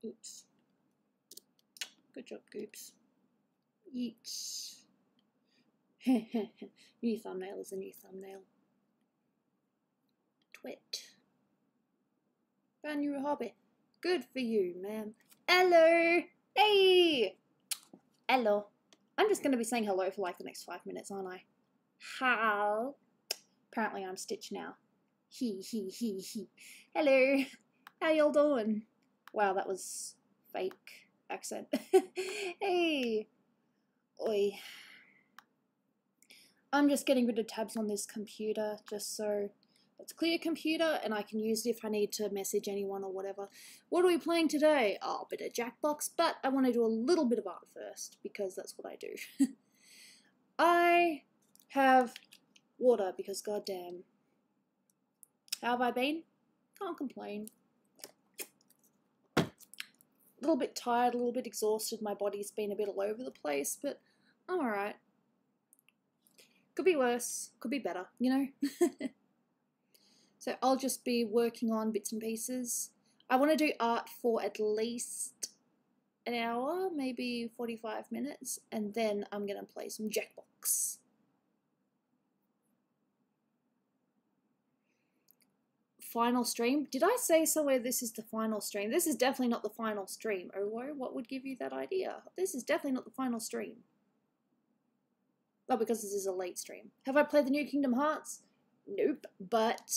Oops. Good job, Goops. Yeet. New thumbnail is a new thumbnail. Twit. Found new hobby. Good for you, man. Hello! Hey! Hello. I'm just going to be saying hello for like the next 5 minutes, aren't I? How? Apparently I'm Stitch now. He. Hello. How y'all doing? Wow, that was fake accent. Hey. Oi. I'm just getting rid of tabs on this computer just so it's a clear computer and I can use it if I need to message anyone or whatever. What are we playing today? Oh, a bit of Jackbox, but I want to do a little bit of art first because that's what I do. I have water because goddamn. How have I been? Can't complain. A little bit tired, a little bit exhausted. My body's been a bit all over the place, but I'm alright. Could be worse, could be better, you know? So I'll just be working on bits and pieces. I want to do art for at least an hour, maybe 45 minutes, and then I'm going to play some Jackbox. Final stream? Did I say somewhere this is the final stream? This is definitely not the final stream. Oh, what would give you that idea? This is definitely not the final stream. Oh, because this is a late stream. Have I played the new Kingdom Hearts? Nope, but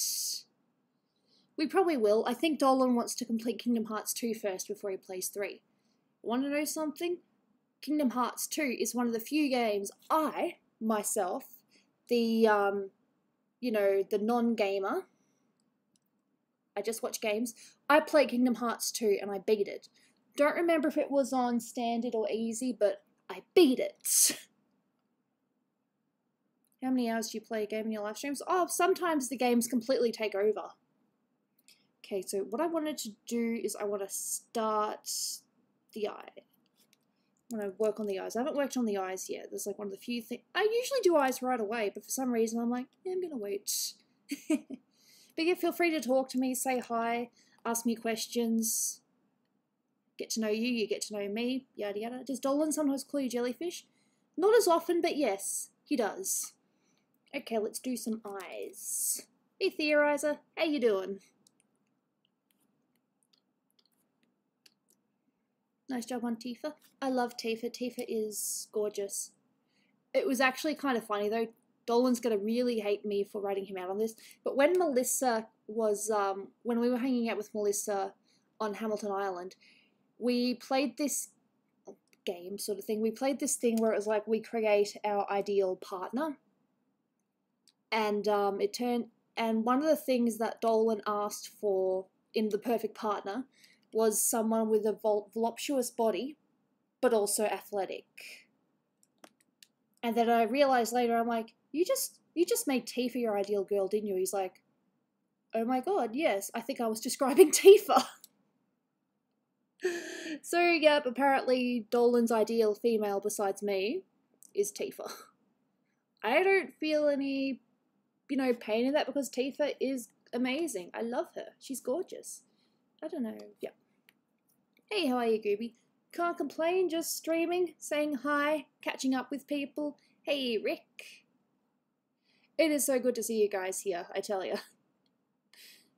we probably will. I think Dolan wants to complete Kingdom Hearts 2 first before he plays 3. Want to know something? Kingdom Hearts 2 is one of the few games I, myself, the, you know, the non-gamer, I just watch games, I played Kingdom Hearts 2 and I beat it. Don't remember if it was on standard or easy, but I beat it. How many hours do you play a game in your live streams? Oh, sometimes the games completely take over. Okay, so what I wanted to do is I want to start the eye. I want to work on the eyes. I haven't worked on the eyes yet. There's like one of the few things. I usually do eyes right away, but for some reason I'm like, yeah, I'm going to wait. But yeah, feel free to talk to me, say hi, ask me questions. Get to know you, you get to know me, yada yada. Does Dolan sometimes call you jellyfish? Not as often, but yes, he does. Okay, let's do some eyes. Hey Theorizer, how you doing? Nice job on Tifa. I love Tifa. Tifa is gorgeous. It was actually kind of funny though. Dolan's gonna really hate me for writing him out on this. But when Melissa was, when we were hanging out with Melissa on Hamilton Island, we played this game sort of thing. We played this thing where it was like we create our ideal partner. And and one of the things that Dolan asked for in the perfect partner was someone with a voluptuous body, but also athletic. And then I realized later, I'm like, you just made Tifa your ideal girl, didn't you? He's like, oh my god, yes, I think I was describing Tifa. So yeah, apparently Dolan's ideal female besides me is Tifa. I don't feel any, you know, pain in that because Tifa is amazing. I love her. She's gorgeous. I don't know. Yeah. Hey, how are you, Gooby? Can't complain, just streaming, saying hi, catching up with people. Hey, Rick. It is so good to see you guys here, I tell you.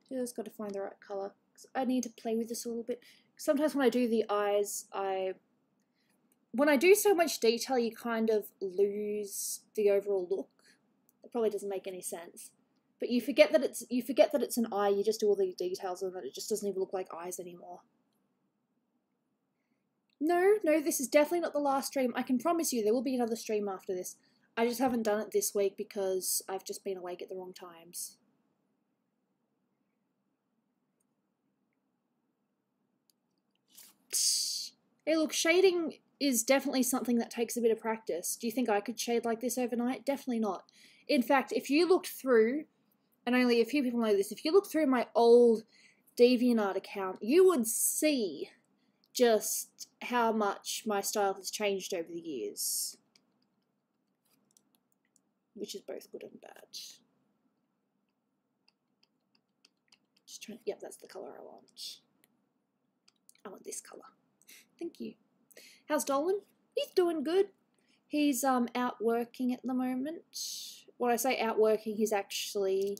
Just got to find the right colour. I need to play with this a little bit. Sometimes when I do the eyes, when I do so much detail, you kind of lose the overall look. It probably doesn't make any sense. But you forget that it's an eye, you just do all the details and it just doesn't even look like eyes anymore. No, this is definitely not the last stream. I can promise you there will be another stream after this. I just haven't done it this week because I've just been awake at the wrong times. Hey look, shading is definitely something that takes a bit of practice. Do you think I could shade like this overnight? Definitely not. In fact, if you looked through, and only a few people know this, if you look through my old DeviantArt account, you would see just how much my style has changed over the years. Which is both good and bad. Just trying, yep, that's the colour I want. I want this colour. Thank you. How's Dolan? He's doing good. He's out working at the moment. When I say out working, he's actually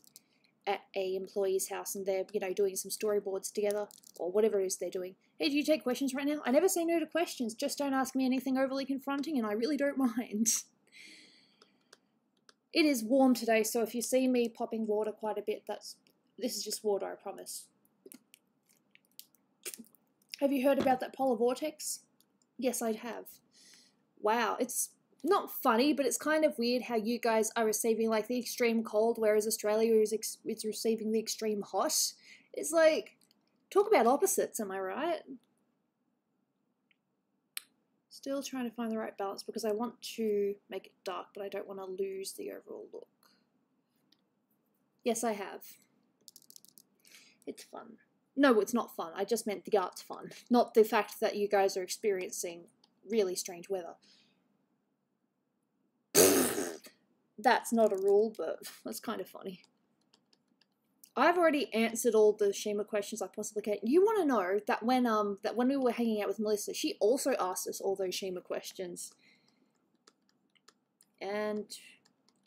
at a employee's house and they're, you know, doing some storyboards together or whatever it is they're doing. Hey, do you take questions right now? I never say no to questions. Just don't ask me anything overly confronting and I really don't mind. It is warm today, so if you see me popping water quite a bit, this is just water, I promise. Have you heard about that polar vortex? Yes, I have. Wow, it's not funny, but it's kind of weird how you guys are receiving like the extreme cold, whereas Australia is receiving the extreme hot. It's like, talk about opposites, am I right? Still trying to find the right balance because I want to make it dark, but I don't want to lose the overall look. Yes, I have. It's fun. No, it's not fun. I just meant the art's fun, not the fact that you guys are experiencing really strange weather. That's not a rule, but that's kind of funny. I've already answered all the Shima questions I possibly can. You want to know that when we were hanging out with Melissa, she also asked us all those Shima questions. And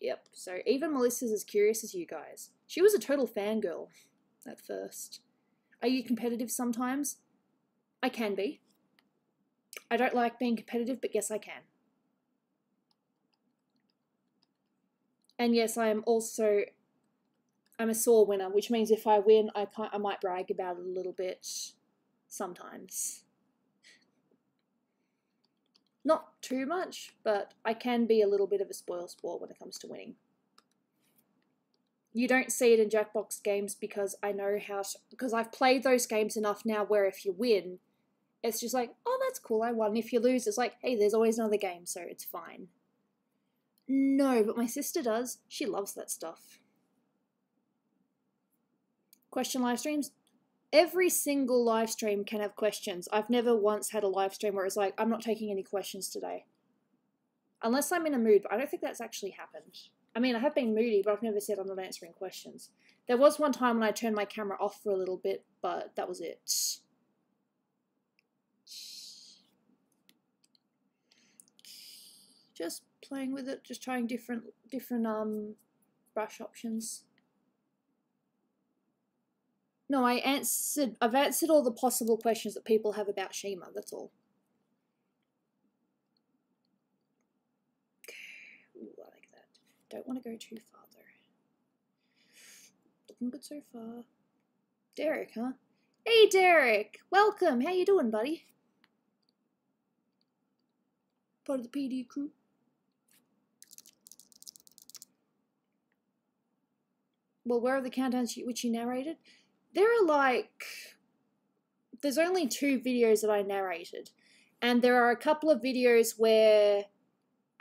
yep, so even Melissa's as curious as you guys. She was a total fangirl at first. Are you competitive sometimes? I can be. I don't like being competitive, but yes, I can. And yes, I'm a sore winner, which means if I win, I might brag about it a little bit sometimes. Not too much, but I can be a little bit of a spoil sport when it comes to winning. You don't see it in Jackbox games because I know because I've played those games enough now where if you win, it's just like, oh, that's cool, I won. If you lose, it's like, hey, there's always another game, so it's fine. No, but my sister does. She loves that stuff. Question live streams. Every single live stream can have questions. I've never once had a live stream where it's like, I'm not taking any questions today. Unless I'm in a mood, but I don't think that's actually happened. I mean, I have been moody, but I've never said I'm not answering questions. There was one time when I turned my camera off for a little bit, but that was it. Just playing with it, just trying different brush options. No, I've answered all the possible questions that people have about Shima, that's all. Ooh, I like that. Don't want to go too far though. Looking good so far. Derek, huh? Hey Derek! Welcome! How you doing, buddy? Part of the PD crew. Well, where are the countdowns which you narrated? There are like, there's only 2 videos that I narrated, and there are a couple of videos where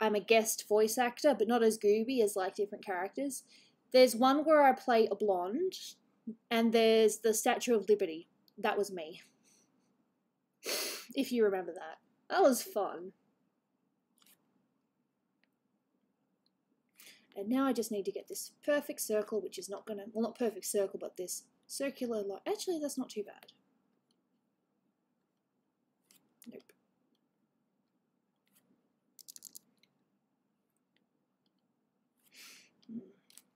I'm a guest voice actor, but not as Gooby, as like different characters. There's one where I play a blonde, and there's the Statue of Liberty. That was me. If you remember that. That was fun. And now I just need to get this perfect circle, which is not gonna, well, not perfect circle, but this circular line. Actually, that's not too bad. Nope.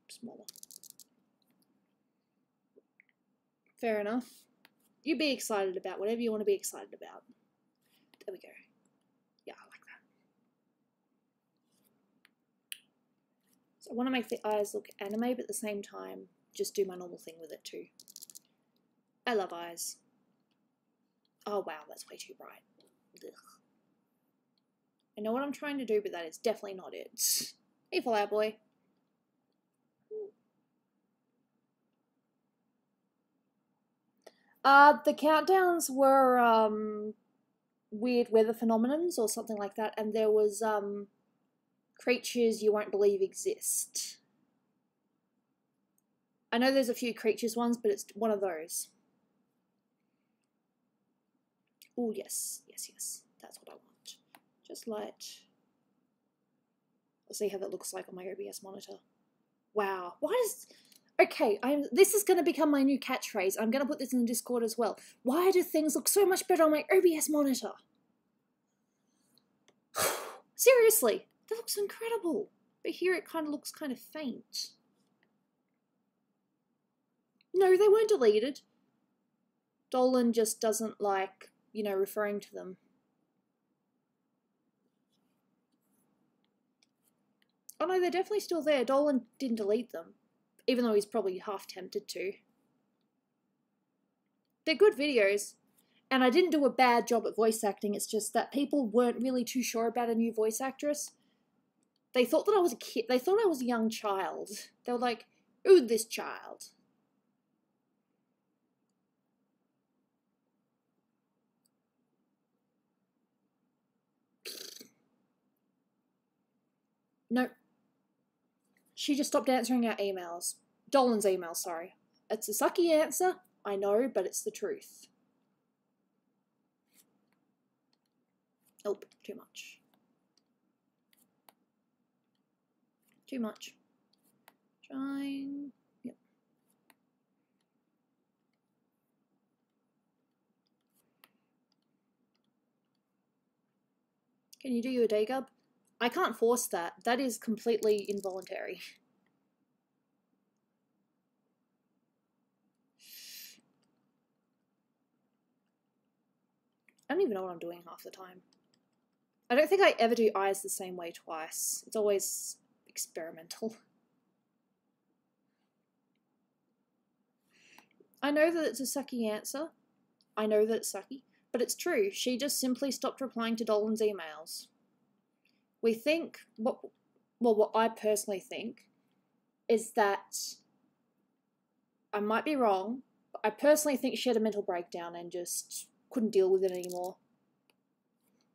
Smaller. Fair enough. You be excited about whatever you want to be excited about. There we go. Yeah, I like that. So I want to make the eyes look anime, but at the same time, just do my normal thing with it too. I love eyes. Oh wow, that's way too bright. Ugh. I know what I'm trying to do, but that is definitely not it. Hey, Fallout Boy. The countdowns were weird weather phenomenons or something like that, and there was creatures you won't believe exist. I know there's a few creatures ones, but it's one of those. Oh yes, yes, yes. That's what I want. Just light. We'll see how that looks like on my OBS monitor. Wow. Why does... Okay, this is going to become my new catchphrase. I'm going to put this in the Discord as well. Why do things look so much better on my OBS monitor? Seriously, that looks incredible. But here it kind of looks kind of faint. No, they weren't deleted. Dolan just doesn't like, you know, referring to them. Oh no, they're definitely still there. Dolan didn't delete them, even though he's probably half tempted to. They're good videos, and I didn't do a bad job at voice acting. It's just that people weren't really too sure about a new voice actress. They thought that I was a kid. They thought I was a young child. They were like, ooh, this child. No. She just stopped answering our emails. Dolan's emails, sorry. It's a sucky answer, I know, but it's the truth. Oh, too much. Too much. Trying. Yep. Can you do your day, Gub? I can't force that. That is completely involuntary. I don't even know what I'm doing half the time. I don't think I ever do eyes the same way twice. It's always experimental. I know that it's a sucky answer. I know that it's sucky, but it's true. She just simply stopped replying to Dolan's emails. We think, what I personally think is that, I might be wrong, but I personally think she had a mental breakdown and just couldn't deal with it anymore.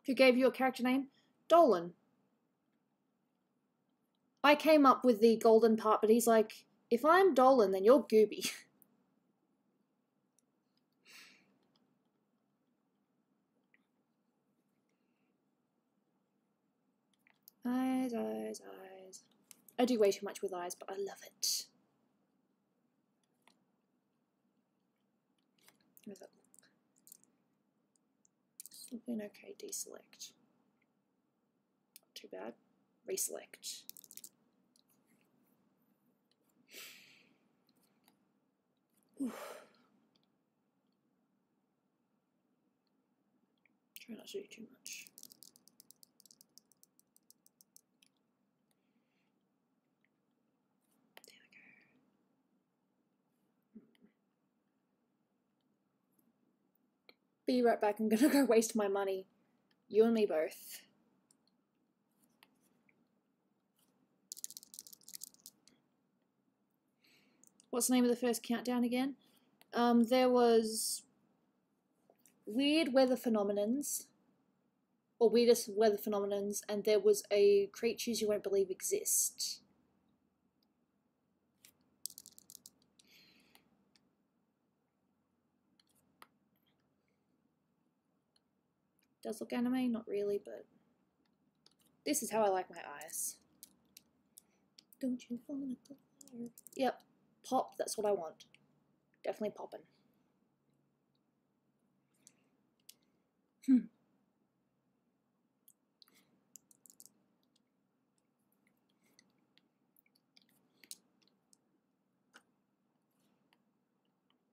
Who gave you a character name? Dolan. I came up with the golden part, but he's like, if I'm Dolan, then you're Gooby. Eyes, eyes, eyes. I do way too much with eyes, but I love it. Where's that? Something okay, deselect. Not too bad. Reselect. Whew. Try not to do too much. There we go. Be right back. I'm gonna go waste my money. You and me both. What's the name of the first countdown again? There was weird weather phenomenons, or weirdest weather phenomenons, and there was a creatures you won't believe exist. Does look anime? Not really, but this is how I like my eyes. Don't you wanna go fire? Yep, pop, that's what I want. Definitely poppin'.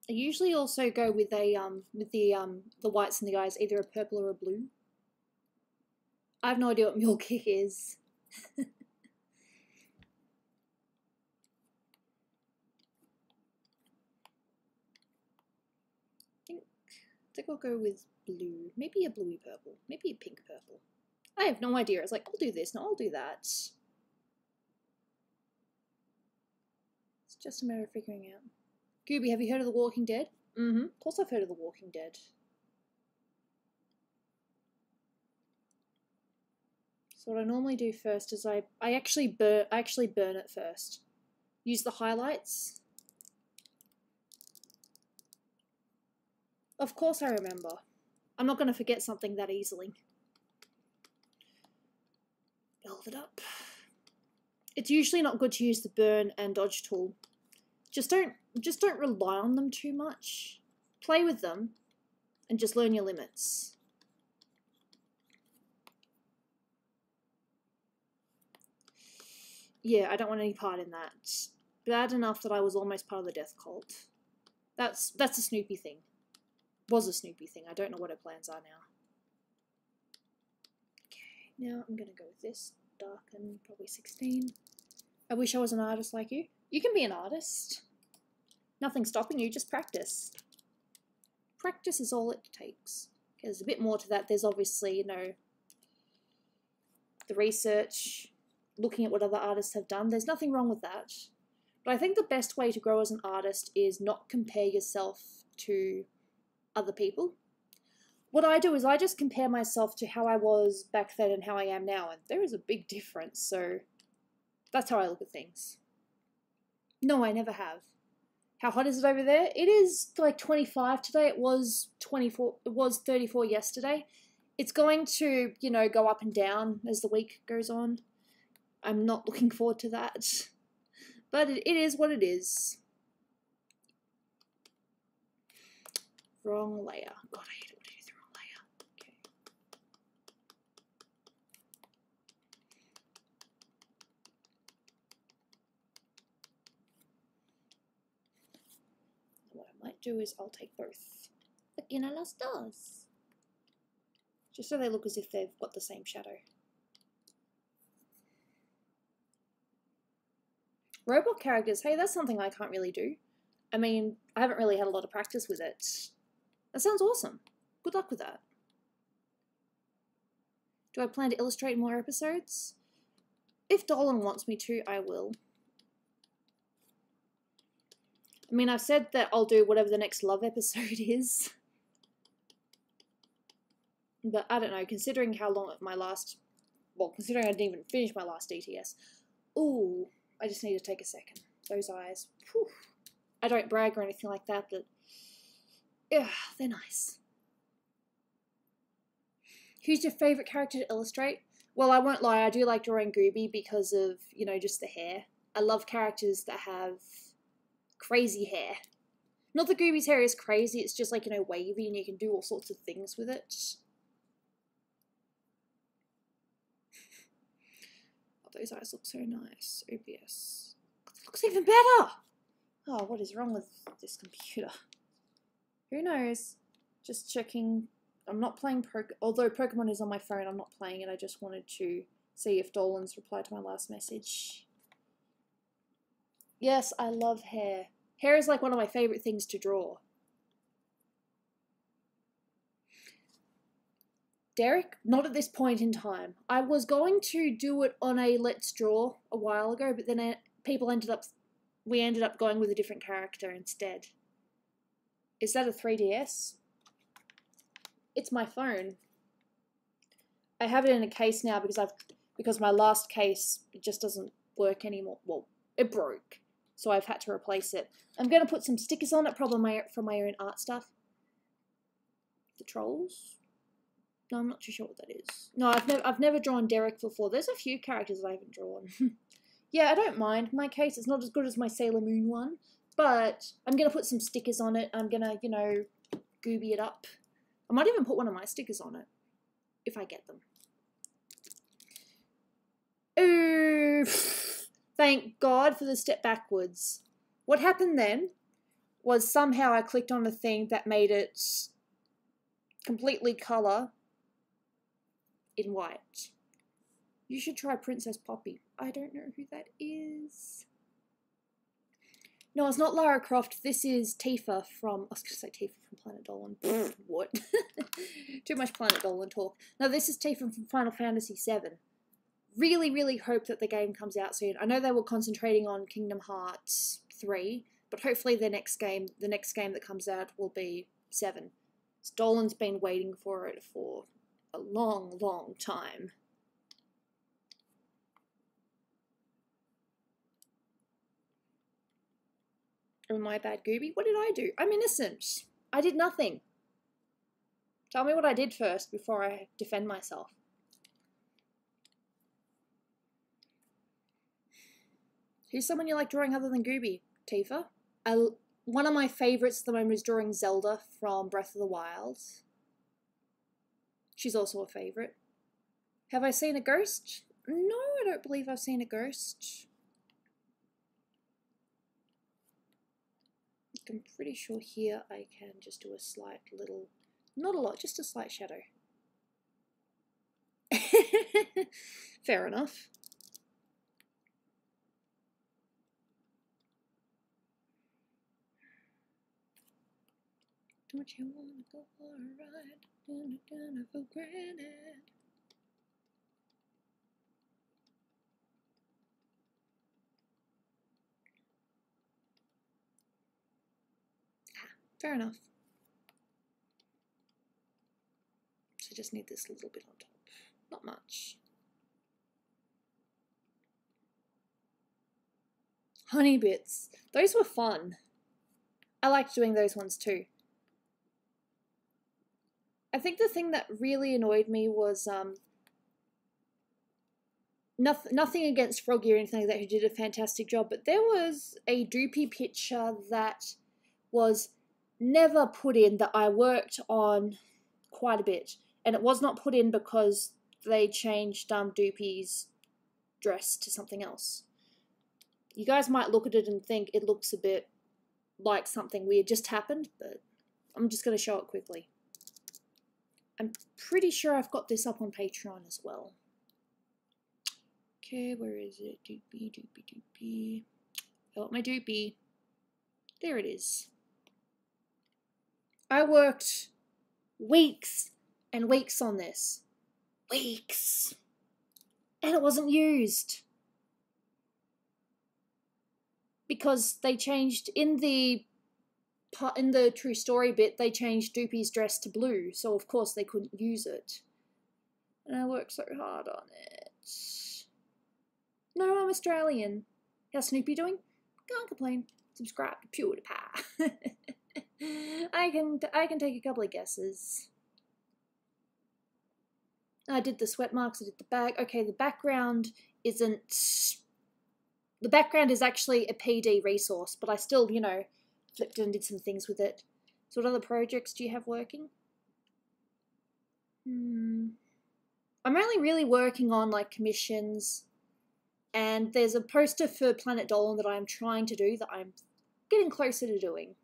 I usually also go with a the whites in the eyes, either a purple or a blue. I have no idea what mule kick is. I think I'll go with blue. Maybe a bluey purple. Maybe a pink purple. I have no idea. It's like, I'll do this, no, I'll do that. It's just a matter of figuring out. Gooby, have you heard of The Walking Dead? Of course I've heard of The Walking Dead. So what I normally do first is I actually burn it first. Use the highlights. Of course I remember. I'm not going to forget something that easily. Build it up. It's usually not good to use the burn and dodge tool. Just don't rely on them too much. Play with them and just learn your limits. Yeah, I don't want any part in that. Bad enough that I was almost part of the death cult. That's a Snoopy thing. Was a Snoopy thing. I don't know what her plans are now. Okay, now I'm gonna go with this. Darken, probably 16. I wish I was an artist like you. You can be an artist. Nothing's stopping you, just practice. Practice is all it takes. Okay, there's a bit more to that. There's obviously, you know, the research, looking at what other artists have done. There's nothing wrong with that. But I think the best way to grow as an artist is not compare yourself to other people. What I do is I just compare myself to how I was back then and how I am now, and there is a big difference, so that's how I look at things. No, I never have. How hot is it over there? It is like 25 today. It was 24. It was 34 yesterday. It's going to, you know, go up and down as the week goes on. I'm not looking forward to that. But it is what it is. Wrong layer. God, I hate it when I do the wrong layer. Okay. What I might do is I'll take both. Again, I lost stars. Just so they look as if they've got the same shadow. Robot characters, hey, that's something I can't really do. I mean, I haven't really had a lot of practice with it. That sounds awesome. Good luck with that. Do I plan to illustrate more episodes? If Dolan wants me to, I will. I mean, I've said that I'll do whatever the next love episode is. But I don't know, considering how long my last... Well, considering I didn't even finish my last DTS. Ooh, I just need to take a second. Those eyes. Whew. I don't brag or anything like that, but... yeah, they're nice. Who's your favourite character to illustrate? Well, I won't lie, I do like drawing Gooby because of, you know, just the hair. I love characters that have crazy hair. Not that Gooby's hair is crazy, it's just like, you know, wavy and you can do all sorts of things with it. Oh, those eyes look so nice. OBS. It looks even better! Oh, what is wrong with this computer? Who knows? Just checking. I'm not playing although Pokemon is on my phone, I'm not playing it. I just wanted to see if Dolan's replied to my last message. Yes, I love hair. Hair is like one of my favourite things to draw. Derek, not at this point in time. I was going to do it on a Let's Draw a while ago, but then we ended up going with a different character instead. Is that a 3DS? It's my phone. I have it in a case now because my last case, it just doesn't work anymore. Well, it broke, so I've had to replace it. I'm gonna put some stickers on it, probably from my own art stuff. The trolls? No, I'm not too sure what that is. No, I've never drawn Derek before. There's a few characters I haven't drawn. Yeah, I don't mind my case. It's not as good as my Sailor Moon one, but I'm gonna put some stickers on it. I'm gonna, you know, Gooby it up. I might even put one of my stickers on it, if I get them. Ooh, thank God for the step backwards. What happened then was somehow I clicked on a thing that made it completely colour in white. You should try Princess Poppy. I don't know who that is. No, it's not Lara Croft. This is Tifa from... I was going to say Tifa from Planet Dolan. What? Too much Planet Dolan talk. No, this is Tifa from Final Fantasy VII. Really, really hope that the game comes out soon. I know they were concentrating on Kingdom Hearts 3, but hopefully the next game that comes out will be 7. Dolan's been waiting for it for a long, long time. Oh, my bad, Gooby. What did I do? I'm innocent. I did nothing. Tell me what I did first before I defend myself. Who's someone you like drawing other than Gooby? Tifa? One of my favourites at the moment is drawing Zelda from Breath of the Wild. She's also a favourite. Have I seen a ghost? No, I don't believe I've seen a ghost. I'm pretty sure here I can just do a slight little, not a lot, just a slight shadow. Fair enough. Don't you wanna go for a ride? Dun, for granted. Fair enough. So just need this little bit on top. Not much. Honey bits. Those were fun. I liked doing those ones too. I think the thing that really annoyed me was nothing against Froggy or anything like that, who did a fantastic job, but there was a Doopy picture that was never put in that I worked on quite a bit, and it was not put in because they changed Doopy's dress to something else. You guys might look at it and think it looks a bit like something weird just happened, but I'm just going to show it quickly. I'm pretty sure I've got this up on Patreon as well. Okay, where is it? Doopy, Doopy, Doopy. I want my Doopy. There it is. I worked weeks and weeks on this. Weeks. And it wasn't used. Because they changed in the true story bit, they changed Doopy's dress to blue, so of course they couldn't use it. And I worked so hard on it. No, I'm Australian. How's Snoopy doing? Can't complain. Subscribe to PewDiePie. I can take a couple of guesses. I did the sweat marks, I did the back. Okay, the background isn't... The background is actually a PD resource, but I still, you know, flipped and did some things with it. So what other projects do you have working? I'm only really working on, like, commissions. And there's a poster for Planet Dolan that I'm trying to do that I'm getting closer to doing.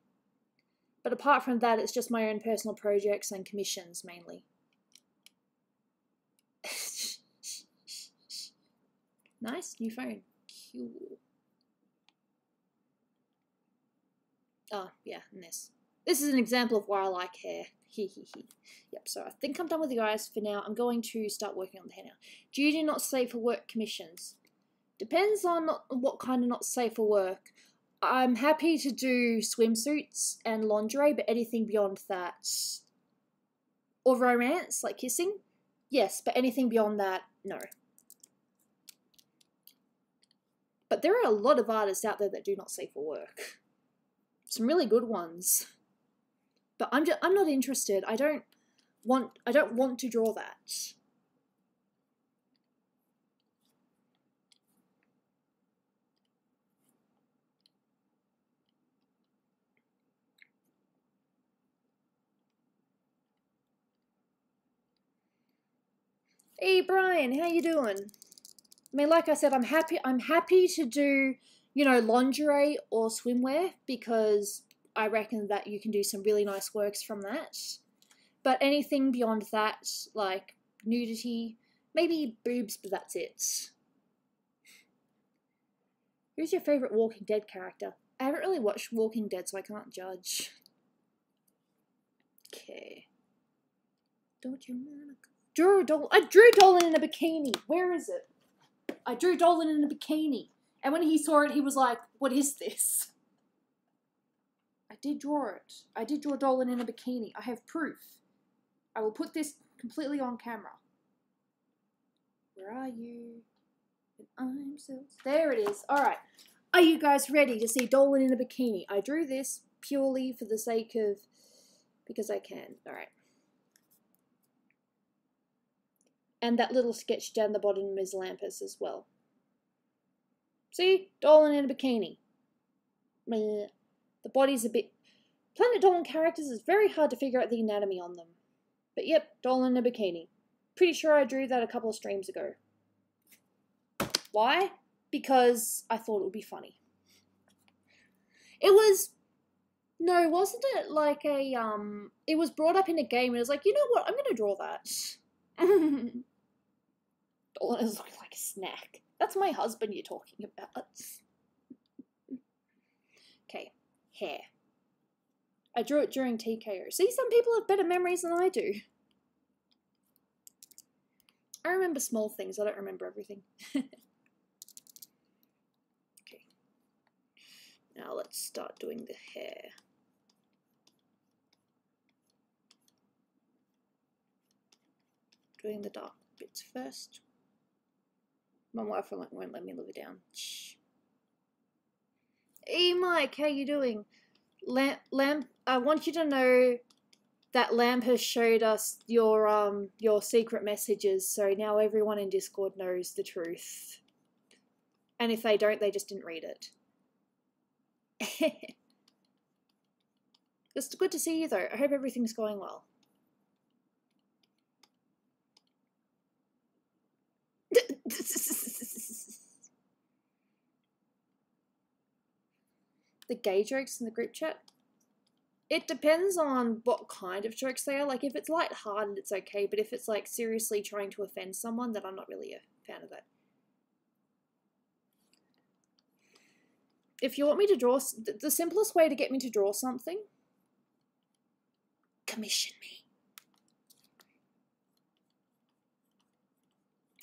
But apart from that, it's just my own personal projects and commissions, mainly. Nice, new phone. Cool. Oh, yeah, and this. This is an example of why I like hair. Yep, so I think I'm done with you guys for now. I'm going to start working on the hair now. Do you do not safe for work commissions? Depends on what kind of not safe for work. I'm happy to do swimsuits and lingerie, but anything beyond that. Or romance, like kissing? Yes, but anything beyond that, no. But there are a lot of artists out there that do not safe for work. Some really good ones. But I'm not interested. I don't want to draw that. Hey Brian, how you doing? I mean, like I said, I'm happy to do, you know, lingerie or swimwear because I reckon that you can do some really nice works from that. But anything beyond that, like nudity, maybe boobs, but that's it. Who's your favourite Walking Dead character? I haven't really watched Walking Dead, so I can't judge. Okay. Don't you wanna go? I drew Dolan in a bikini. Where is it? I drew Dolan in a bikini. And when he saw it, he was like, what is this? I did draw it. I did draw Dolan in a bikini. I have proof. I will put this completely on camera. Where are you? And I'm so... There it is. Alright. Are you guys ready to see Dolan in a bikini? I drew this purely for the sake of... because I can. Alright. And that little sketch down the bottom is Lampus as well. See? Dolan in a bikini. Bleh. The body's a bit... Planet Dolan characters is very hard to figure out the anatomy on them. But yep, Dolan in a bikini. Pretty sure I drew that a couple of streams ago. Why? Because I thought it would be funny. It was... No, wasn't it like a, it was brought up in a game and it was like, you know what, I'm gonna draw that. Dolan is looking like a snack. That's my husband you're talking about. Okay, hair. I drew it during TKO. See, some people have better memories than I do. I remember small things, I don't remember everything. Okay. Now let's start doing the hair. Doing the dark bits first. My wife won't let me live it down. Shh. Hey Mike, how you doing? Lamp, I want you to know that Lamp has showed us your secret messages, so now everyone in Discord knows the truth. And if they don't, they just didn't read it. It's good to see you though. I hope everything's going well. The gay jokes in the group chat? It depends on what kind of jokes they are. Like, if it's light-hearted, it's okay, but if it's, like, seriously trying to offend someone, then I'm not really a fan of that. If you want me to draw... The simplest way to get me to draw something... Commission me.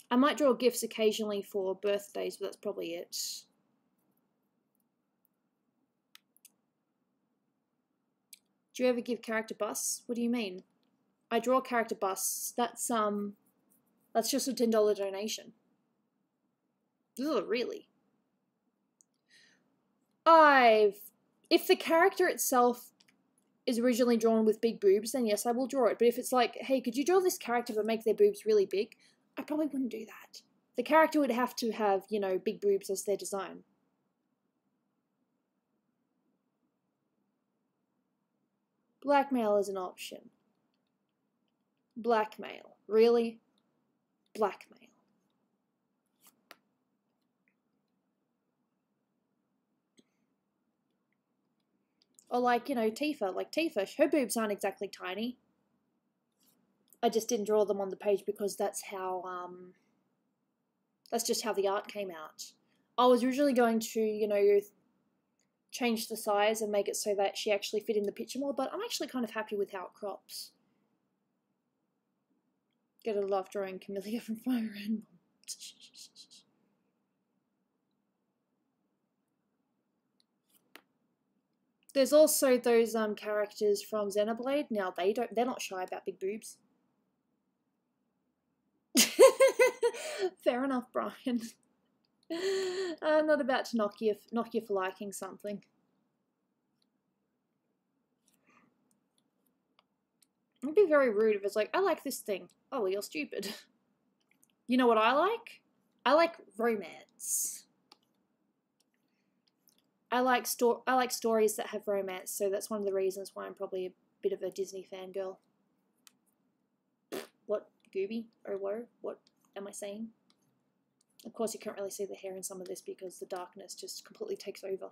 I might draw gifts occasionally for birthdays, but that's probably it. Do you ever give character busts? What do you mean? I draw character busts. That's just a $10 donation. Ugh, really? If the character itself is originally drawn with big boobs, then yes, I will draw it. But if it's like, hey, could you draw this character but make their boobs really big? I probably wouldn't do that. The character would have to have, you know, big boobs as their design. Blackmail is an option. Blackmail. Really? Blackmail. Or like, you know, Tifa. Like Tifa, her boobs aren't exactly tiny. I just didn't draw them on the page because that's how, that's just how the art came out. I was originally going to, you know, change the size and make it so that she actually fit in the picture more, but I'm actually kind of happy with how it crops. Gotta love drawing Camellia from Fire Emblem. There's also those characters from Xenoblade. Now they're not shy about big boobs. Fair enough, Brian. I'm not about to knock you for liking something. It'd be very rude if it's like, I like this thing. Oh, well, you're stupid. You know what I like? I like romance. I like stories that have romance, so that's one of the reasons why I'm probably a bit of a Disney fangirl. What? Gooby? Or whoa? What am I saying? Of course, you can't really see the hair in some of this because the darkness just completely takes over.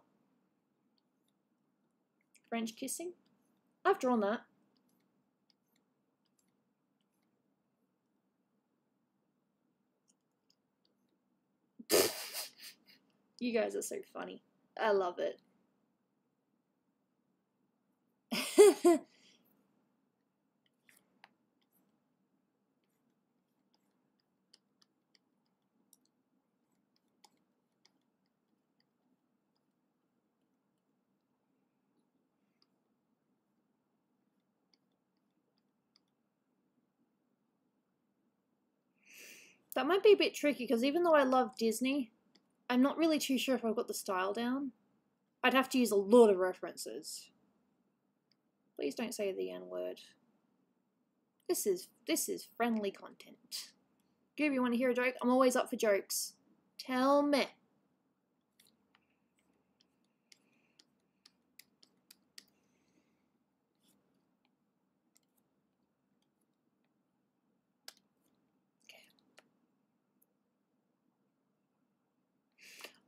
French kissing? I've drawn that. You guys are so funny. I love it. That might be a bit tricky because even though I love Disney, I'm not really too sure if I've got the style down. I'd have to use a lot of references. Please don't say the N-word. This is friendly content. Gooby, you want to hear a joke? I'm always up for jokes. Tell me.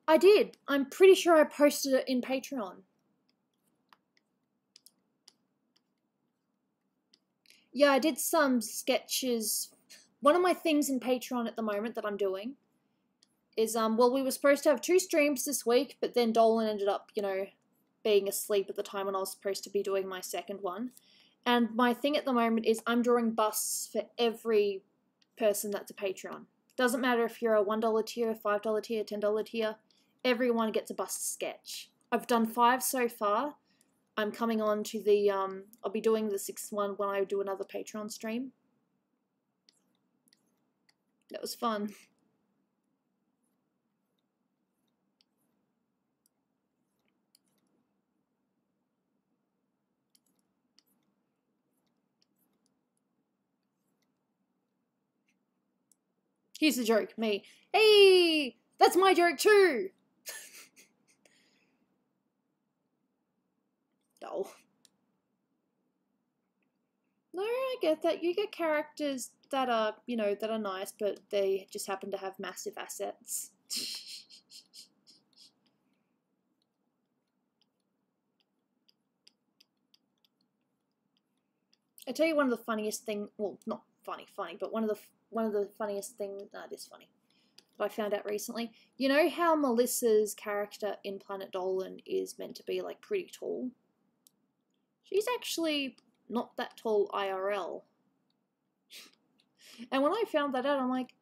I did. I'm pretty sure I posted it in Patreon. Yeah, I did some sketches. One of my things in Patreon at the moment that I'm doing is, well, we were supposed to have 2 streams this week, but then Dolan ended up, you know, being asleep at the time when I was supposed to be doing my second one. And my thing at the moment is I'm drawing busts for every person that's a Patreon. Doesn't matter if you're a $1 tier, $5 tier, $10 tier, everyone gets a bust sketch. I've done 5 so far. I'm coming on to the, I'll be doing the 6th one when I do another Patreon stream. That was fun. Here's the joke, me. Hey, that's my joke too. Oh. No, I get that. You get characters that are, you know, that are nice, but they just happen to have massive assets. I tell you one of the funniest thing, well, not funny, but one of the funniest things, it is funny, that I found out recently. You know how Melissa's character in Planet Dolan is meant to be, like, pretty tall? She's actually not that tall IRL. And when I found that out, I'm like,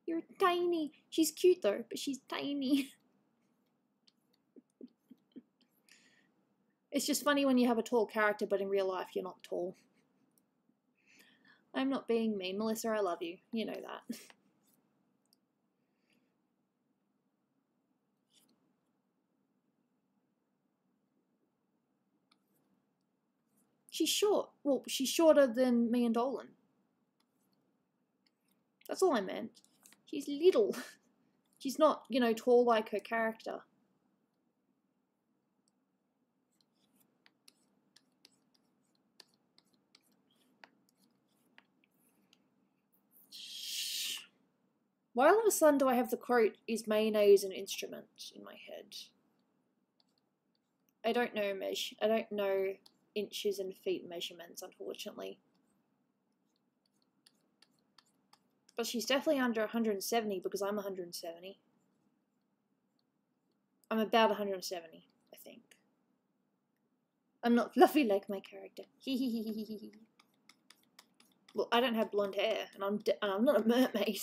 you're tiny. She's cute though, but she's tiny. It's just funny when you have a tall character, but in real life you're not tall. I'm not being mean, Melissa, I love you. You know that. She's short. Well, she's shorter than me and Dolan. That's all I meant. She's little. She's not, you know, tall like her character. Why all of a sudden do I have the quote, is mayonnaise an instrument, in my head? I don't know inches and feet measurements, unfortunately. But she's definitely under 170 because I'm 170. I'm about 170, I think. I'm not fluffy like my character. Well, I don't have blonde hair, and I'm not a mermaid.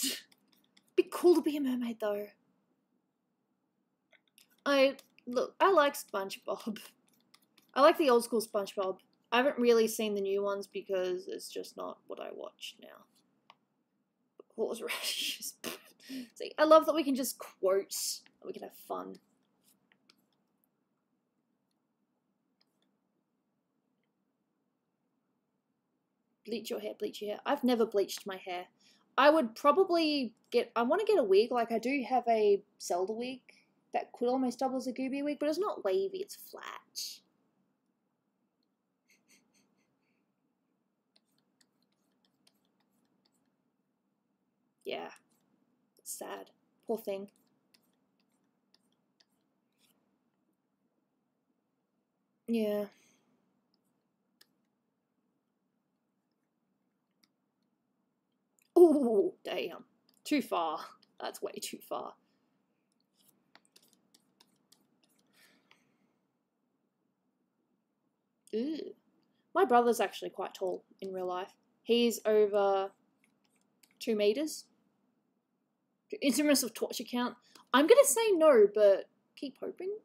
Be cool to be a mermaid, though. Look, I like SpongeBob. I like the old school SpongeBob. I haven't really seen the new ones because it's just not what I watch now. Horseradish. See, I love that we can just quote. We can have fun. Bleach your hair, bleach your hair. I've never bleached my hair. I would probably I want to get a wig. Like, I do have a Zelda wig that could almost double as a Gooby wig, but it's not wavy, it's flat. Yeah. It's sad. Poor thing. Yeah. Oh, damn. Too far. That's way too far. Ooh. My brother's actually quite tall in real life. He's over 2 meters. Instruments of torture count. I'm gonna say no, but keep hoping.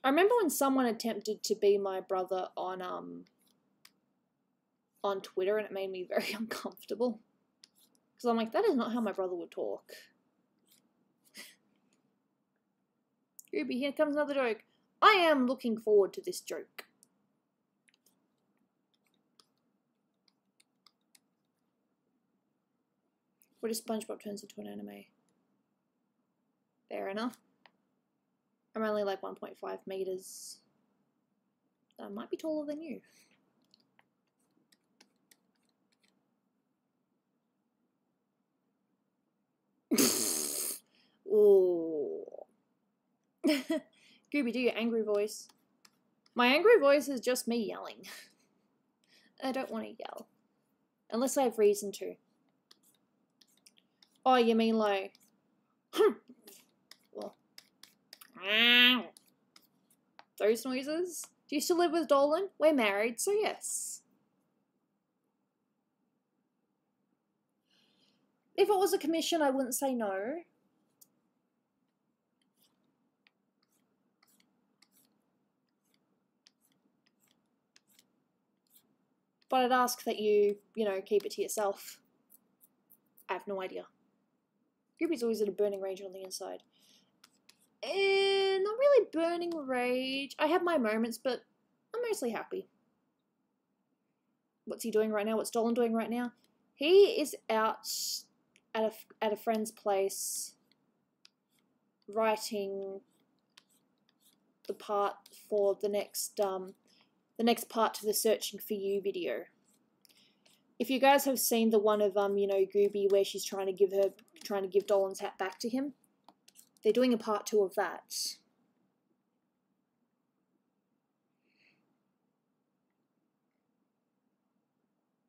I remember when someone attempted to be my brother on Twitter, and it made me very uncomfortable. Because I'm like, that is not how my brother would talk. Gooby, here comes another joke. I am looking forward to this joke. What if SpongeBob turns into an anime? Fair enough. I'm only like 1.5 meters. I might be taller than you. Gooby, do your angry voice. My angry voice is just me yelling. I don't want to yell. Unless I have reason to. Oh, you mean like... well, those noises? Do you still live with Dolan? We're married, so yes. If it was a commission, I wouldn't say no. But I'd ask that you know, keep it to yourself. I have no idea. Gooby's always at a burning rage on the inside. Not really burning rage. I have my moments, but I'm mostly happy. What's he doing right now? What's Dolan doing right now? He is out at a friend's place writing the part for the next part to the Searching for You video. If you guys have seen the one of you know, Gooby, where she's trying to give Dolan's hat back to him, they're doing a part 2 of that.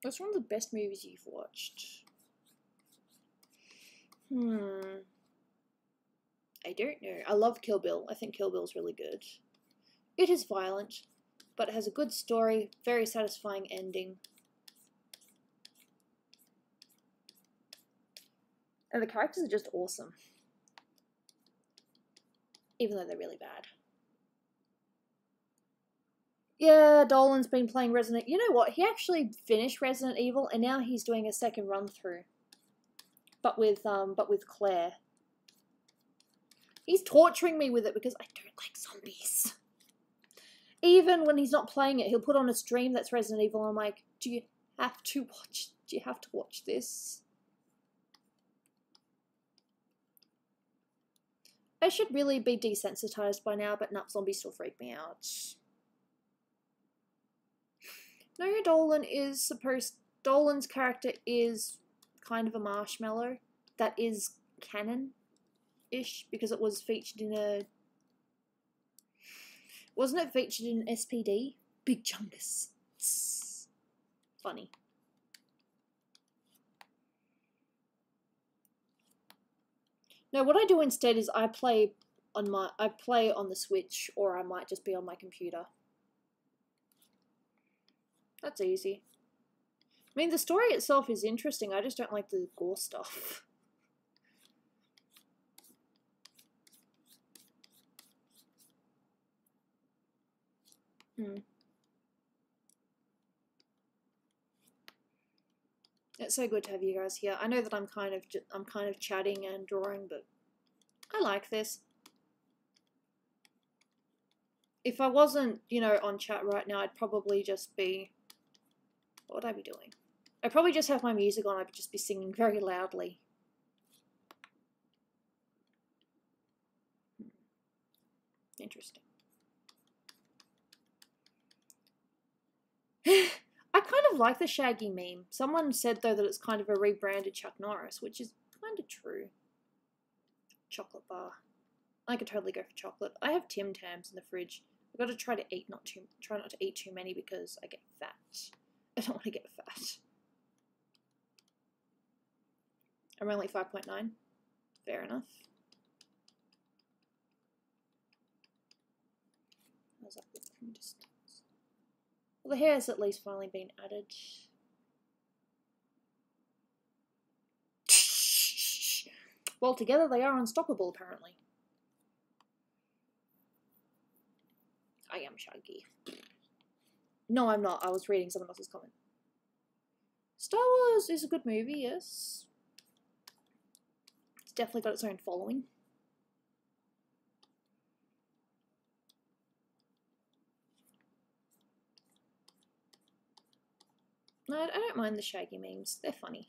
What's one of the best movies you've watched? I don't know. I love Kill Bill. I think Kill Bill's really good. It is violent, but it has a good story, very satisfying ending. And the characters are just awesome. Even though they're really bad. Yeah, Dolan's been playing Resident... You know what? He actually finished Resident Evil, and now he's doing a second run through. But with Claire. He's torturing me with it because I don't like zombies. Even when he's not playing it, he'll put on a stream that's Resident Evil, and I'm like, do you have to watch this? I should really be desensitized by now, but nah, zombies still freak me out. No, Dolan's character is kind of a marshmallow. That is canon-ish, because it was featured in a... Wasn't it featured in SPD? Big Chungus. Funny. No, what I do instead is I play on the Switch, or I might just be on my computer. That's easy. I mean, the story itself is interesting, I just don't like the gore stuff. It's so good to have you guys here. I know that I'm kind of chatting and drawing, but I like this. If I wasn't, you know, on chat right now, I'd probably just be... What would I be doing? I'd probably just have my music on, I'd just be singing very loudly. Interesting. I kind of like the Shaggy meme. Someone said, though, that it's kind of a rebranded Chuck Norris, which is kind of true. Chocolate bar. I could totally go for chocolate. I have Tim Tams in the fridge. I've got to try not to eat too many because I get fat. I don't want to get fat. I'm only 5.9. Fair enough. How's that look from distance? Well, the hair's at least finally been added. Well, together they are unstoppable, apparently. I am Shaggy. No, I'm not. I was reading someone else's comment. Star Wars is a good movie, yes. It's definitely got its own following. No, I don't mind the Shaggy memes. They're funny.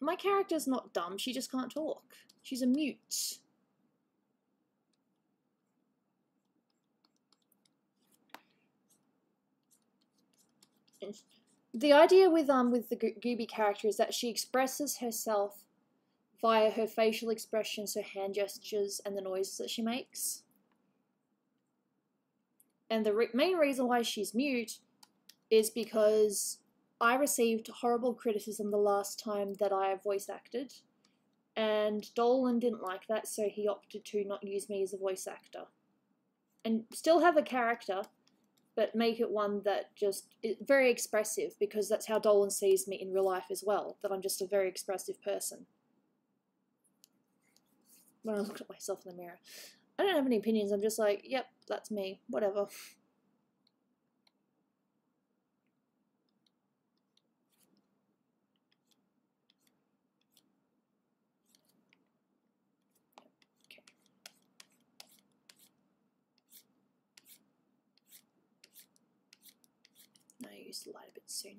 My character's not dumb, she just can't talk. She's a mute. The idea with the Gooby character is that she expresses herself via her facial expressions, her hand gestures, and the noises that she makes. And the main reason why she's mute is because I received horrible criticism the last time that I voice acted, and Dolan didn't like that, so he opted to not use me as a voice actor. And still have a character, but make it one that just is very expressive, because that's how Dolan sees me in real life as well, that I'm just a very expressive person. When I look at myself in the mirror, I don't have any opinions, I'm just like, yep, that's me, whatever. Okay. I use the light a bit soon.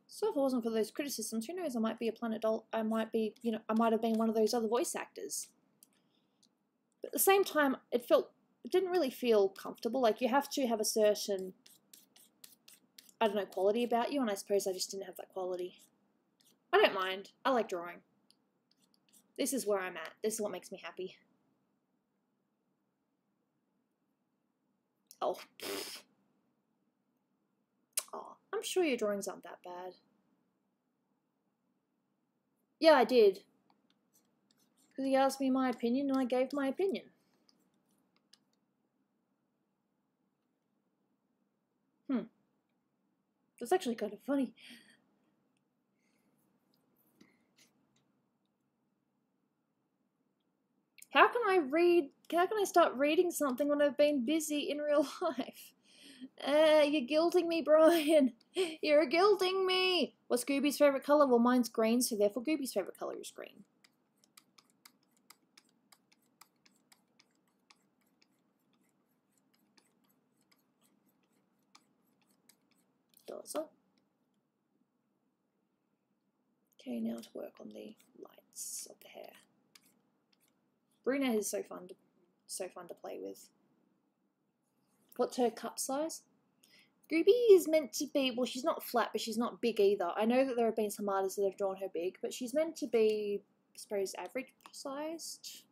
So if it wasn't for those criticisms, who knows, I might be a Planet Dolan, I might be, you know, I might have been one of those other voice actors. But at the same time, it didn't really feel comfortable. Like, you have to have a certain, I don't know, quality about you, and I suppose I just didn't have that quality. I don't mind. I like drawing. This is where I'm at. This is what makes me happy. Oh. Oh, I'm sure your drawings aren't that bad. Yeah, I did. Because he asked me my opinion and I gave my opinion. That's actually kind of funny. How can I start reading something when I've been busy in real life? You're guilting me, Brian. You're guilting me. What's Gooby's favourite colour? Well, mine's green, so therefore Gooby's favourite colour is green. Dosa. Okay, now to work on the lights of the hair. Brunette is so fun to play with. What's her cup size? Gooby is meant to be, well, she's not flat, but she's not big either. I know that there have been some artists that have drawn her big, but she's meant to be, I suppose, average sized.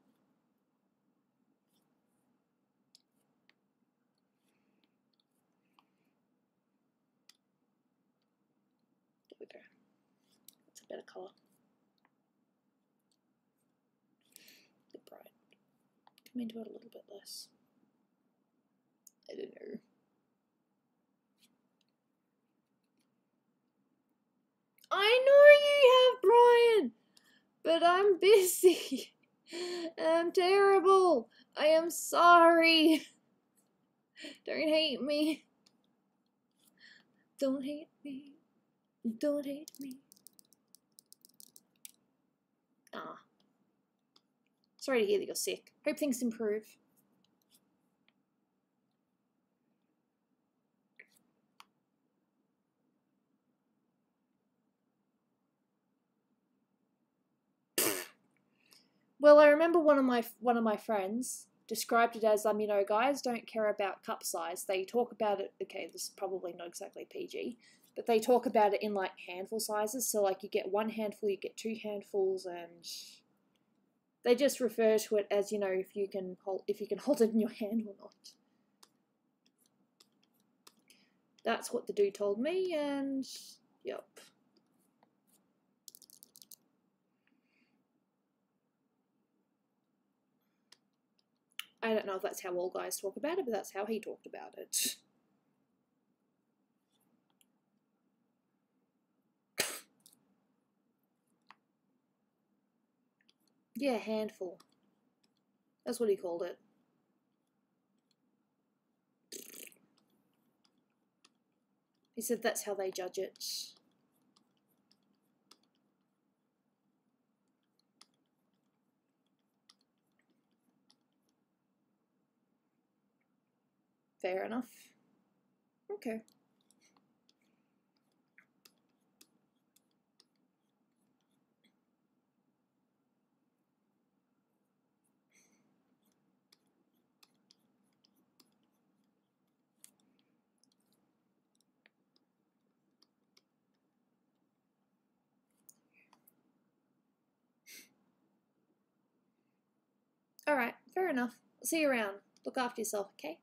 There we go. That's a better colour. A bit bright. Come into it a little bit less. I don't know. I know you have, Brian, but I'm busy. I'm terrible. I am sorry. Don't hate me. Don't hate me. Don't hate me. Ah. Sorry to hear that you're sick. Hope things improve. Well, I remember one of my friends described it as, you know, guys don't care about cup size. They talk about it, okay, this is probably not exactly PG, but they talk about it in like handful sizes. So like you get one handful, you get two handfuls, and they just refer to it as, you know, if you can hold it in your hand or not. That's what the dude told me, and yep. I don't know if that's how all guys talk about it, but that's how he talked about it. Yeah, handful. That's what he called it. He said that's how they judge it. Fair enough. Okay. Alright, fair enough. See you around. Look after yourself, okay?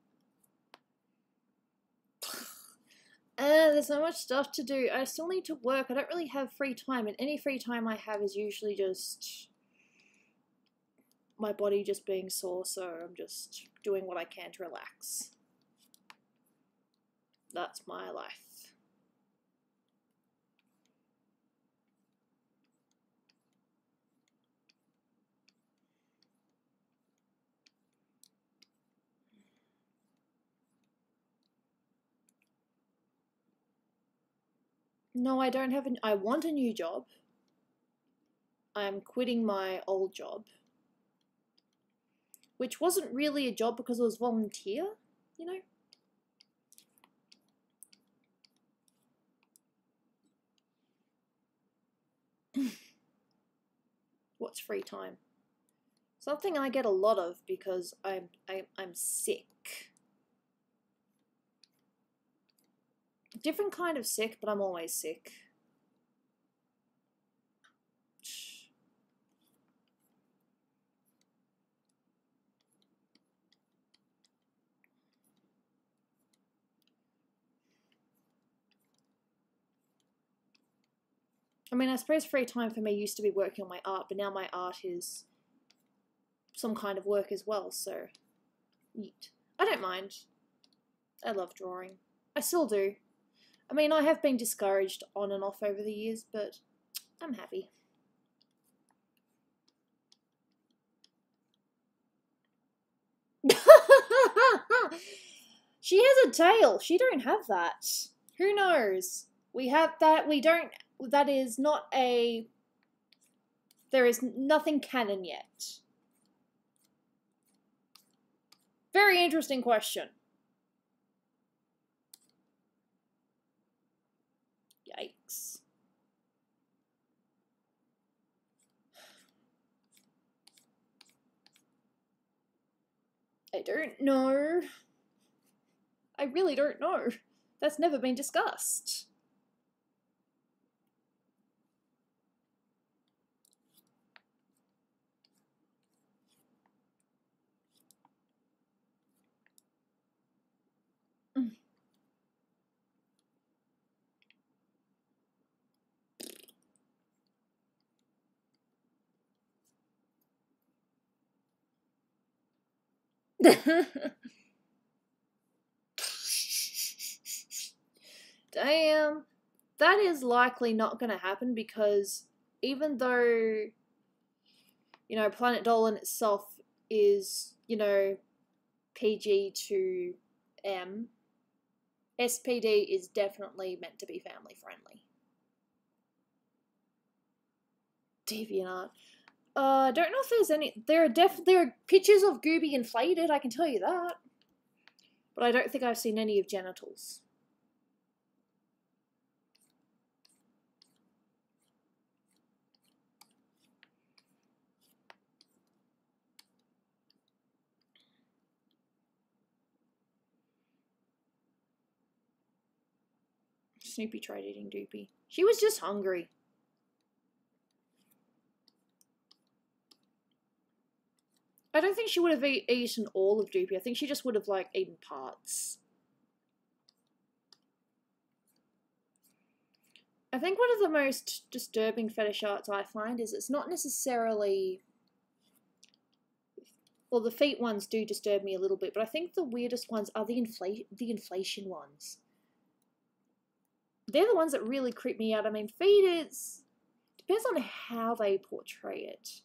There's so much stuff to do. I still need to work. I don't really have free time, and any free time I have is usually just my body just being sore, so I'm just doing what I can to relax. That's my life. No, I don't have I want a new job. I'm quitting my old job, which wasn't really a job because it was volunteer, you know? What's free time? Something I get a lot of because I'm sick. Different kind of sick, but I'm always sick. I mean, I suppose free time for me used to be working on my art, but now my art is some kind of work as well, so neat. I don't mind. I love drawing. I still do. I mean, I have been discouraged on and off over the years, but I'm happy. She has a tail. She don't have that. Who knows? We have that. We don't. That is not a... There is nothing canon yet. Very interesting question. Yikes. I don't know. I really don't know. That's never been discussed. Damn. That is likely not going to happen because even though, you know, Planet Dolan itself is, you know, PG to M, SPD is definitely meant to be family friendly. DeviantArt. I don't know if there's any. There are pictures of Gooby inflated, I can tell you that. But I don't think I've seen any of genitals. Snoopy tried eating Doopy. She was just hungry. I don't think she would have eaten all of Doopy. I think she just would have, like, eaten parts. I think one of the most disturbing fetish arts I find is it's not necessarily... Well, the feet ones do disturb me a little bit, but I think the weirdest ones are the inflation ones. They're the ones that really creep me out. I mean, feet is... Depends on how they portray it.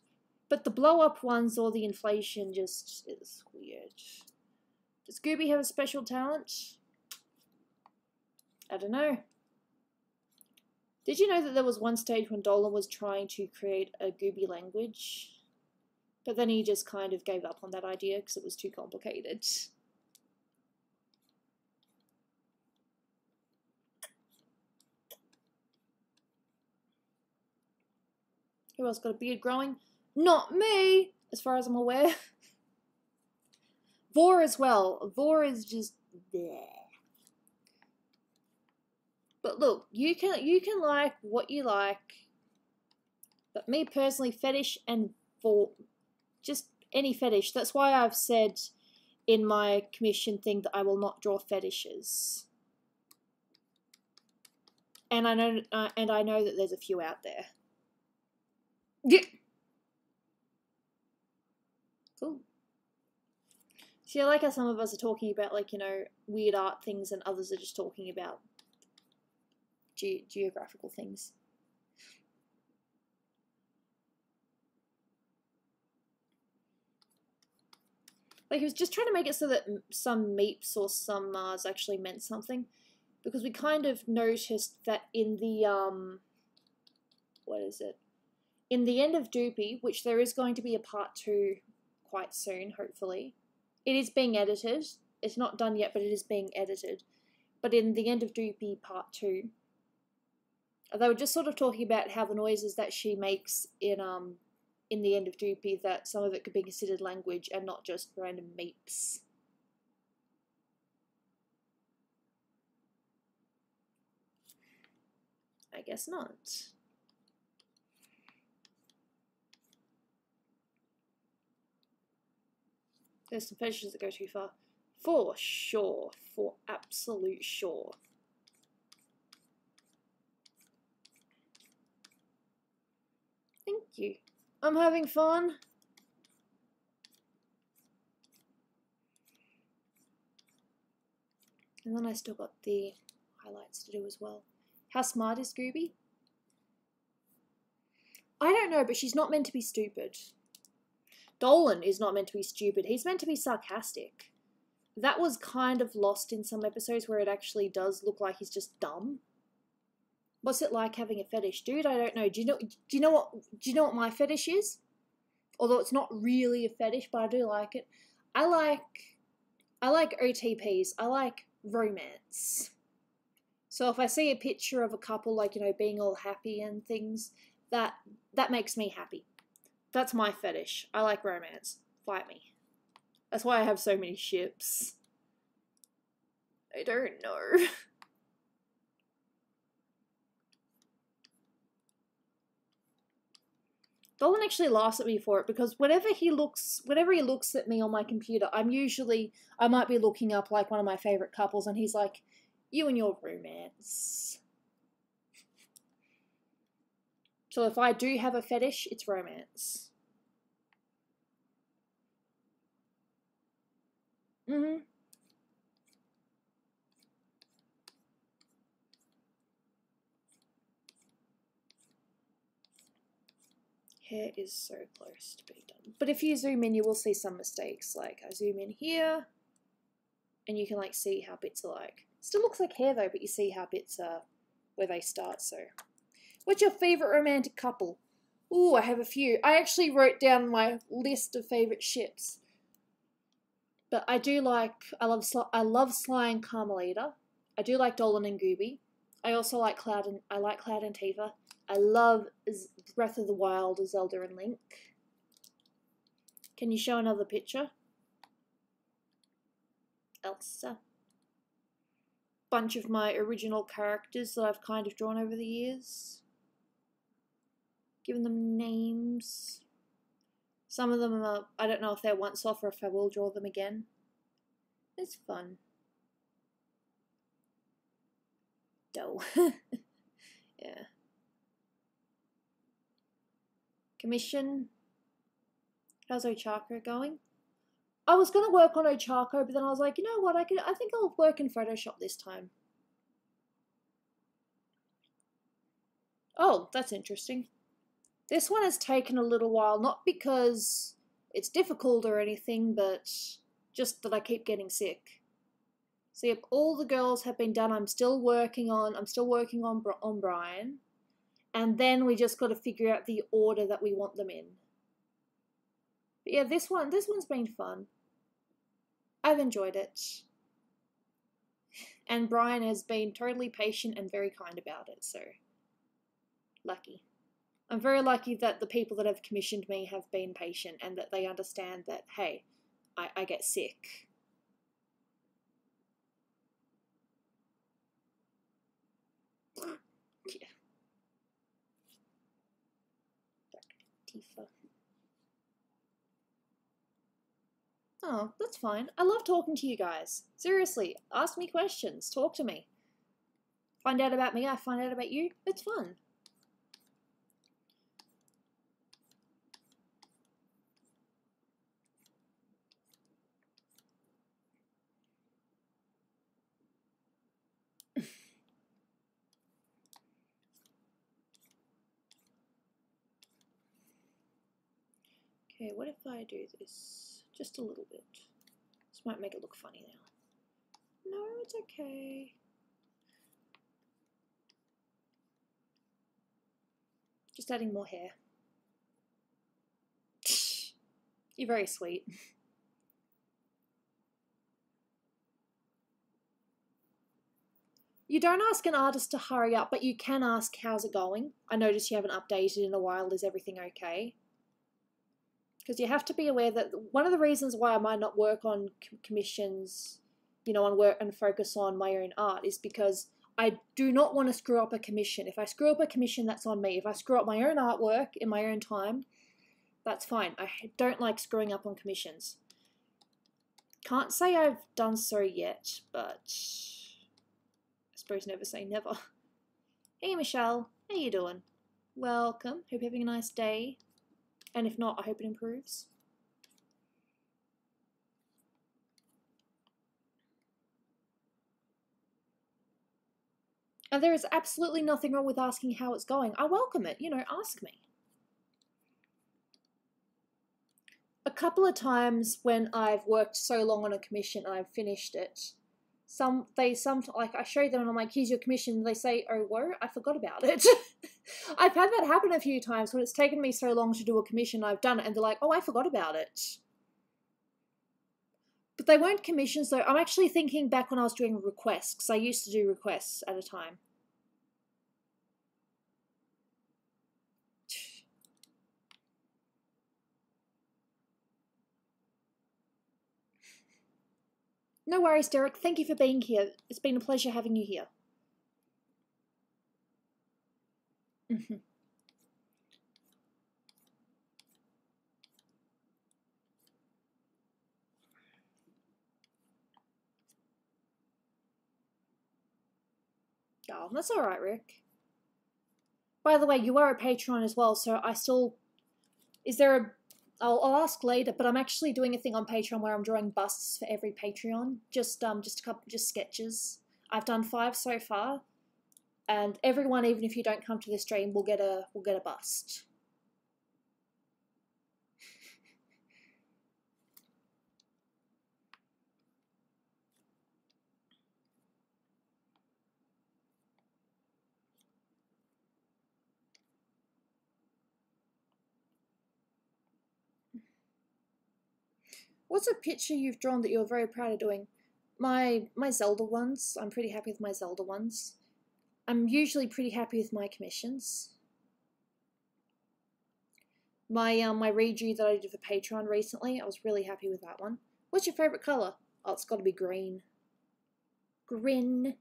But the blow-up ones or the inflation just is weird. Does Gooby have a special talent? I don't know. Did you know that there was one stage when Dolan was trying to create a Gooby language? But then he just kind of gave up on that idea because it was too complicated. Who else got a beard growing? Not me, as far as I'm aware. Vor as well. Vor is just there. But look, you can like what you like. But me personally, fetish and Vor, just Any fetish. That's why I've said in my commission thing that I will not draw fetishes. And I know that there's a few out there. Yeah. Cool. See, I like how some of us are talking about, like, you know, weird art things, and others are just talking about geographical things. Like, he was just trying to make it so that some meeps or some Mars actually meant something. Because we kind of noticed that in the, what is it? In the end of Doopy, which there is going to be a part 2 quite soon, hopefully. It is being edited. It's not done yet, but it is being edited. But in the end of Doopy part 2, they were just sort of talking about how the noises that she makes in the end of Doopy, that some of it could be considered language and not just random meeps. I guess not. There's some fetishes that go too far. For sure. For absolute sure. Thank you. I'm having fun. And then I still got the highlights to do as well. How smart is Gooby? I don't know, but she's not meant to be stupid. Dolan is not meant to be stupid. He's meant to be sarcastic. That was kind of lost in some episodes where it actually does look like he's just dumb. What's it like having a fetish? Dude, I don't know. Do you know what my fetish is? Although it's not really a fetish, but I do like it. I like OTPs. I like romance. So if I see a picture of a couple, like, you know, being all happy and things, that makes me happy. That's my fetish. I like romance. Fight me. That's why I have so many ships. I don't know. Dolan actually laughs at me for it, because whenever he looks at me on my computer, I might be looking up like one of my favorite couples, and he's like, "You and your romance." So if I do have a fetish, it's romance. Hair is so close to being done. But if you zoom in, you will see some mistakes. Like, I zoom in here, and you can, like, see how bits are like. Still looks like hair, though, but you see how bits are where they start, so. What's your favourite romantic couple? Ooh, I have a few. I actually wrote down my list of favourite ships. But I love Sly and Carmelita. I do like Dolan and Gooby. I also like Cloud and Tifa. I love Breath of the Wild, Zelda and Link. Can you show another picture? Elsa. Bunch of my original characters that I've kind of drawn over the years. Given them names. Some of them are, I don't know if they're once off or if I will draw them again. It's fun. Dull. Yeah. Commission. How's Ochako going? I was going to work on Ochako, but then I was like, you know what, I think I'll work in Photoshop this time. Oh, that's interesting. This one has taken a little while, not because it's difficult or anything, but just that I keep getting sick. So yep, all the girls have been done. I'm still working on Brian. And then we just got to figure out the order that we want them in. But yeah, this one's been fun. I've enjoyed it. And Brian has been totally patient and very kind about it, so lucky. I'm very lucky that the people that have commissioned me have been patient and that they understand that, hey, I get sick. Yeah. Tifa. Oh, that's fine. I love talking to you guys. Seriously, ask me questions. Talk to me. Find out about me, I find out about you. It's fun. Okay, what if I do this just a little bit? This might make it look funny now. No, it's okay. Just adding more hair. You're very sweet. You don't ask an artist to hurry up, but you can ask, how's it going? I noticed you haven't updated in a while. Is everything okay? Because you have to be aware that one of the reasons why I might not work on commissions, you know, and work and focus on my own art is because I do not want to screw up a commission. If I screw up a commission, that's on me. If I screw up my own artwork in my own time, that's fine. I don't like screwing up on commissions. Can't say I've done so yet, but I suppose never say never. Hey Michelle, how you doing? Welcome. Hope you're having a nice day. And if not, I hope it improves. And there is absolutely nothing wrong with asking how it's going. I welcome it, you know, ask me. A couple of times when I've worked so long on a commission and I've finished it, like I show them and I'm like, here's your commission, and they say, oh whoa, I forgot about it. I've had that happen a few times when it's taken me so long to do a commission, I've done it, and they're like, oh, I forgot about it. But they weren't commissions though. I'm actually thinking back when I was doing requests, because I used to do requests at a time. No worries, Derek. Thank you for being here. It's been a pleasure having you here. Oh, that's alright, Rick. By the way, you are a Patreon as well, so I still... Is there a... I'll ask later, but I'm actually doing a thing on Patreon where I'm drawing busts for every Patreon. Just a couple, just sketches. I've done 5 so far, and everyone, even if you don't come to the stream, will get a bust. What's a picture you've drawn that you're very proud of doing? My Zelda ones. I'm pretty happy with my Zelda ones. I'm usually pretty happy with my commissions. My redo that I did for Patreon recently, I was really happy with that one. What's your favourite colour? Oh, it's got to be green. Green.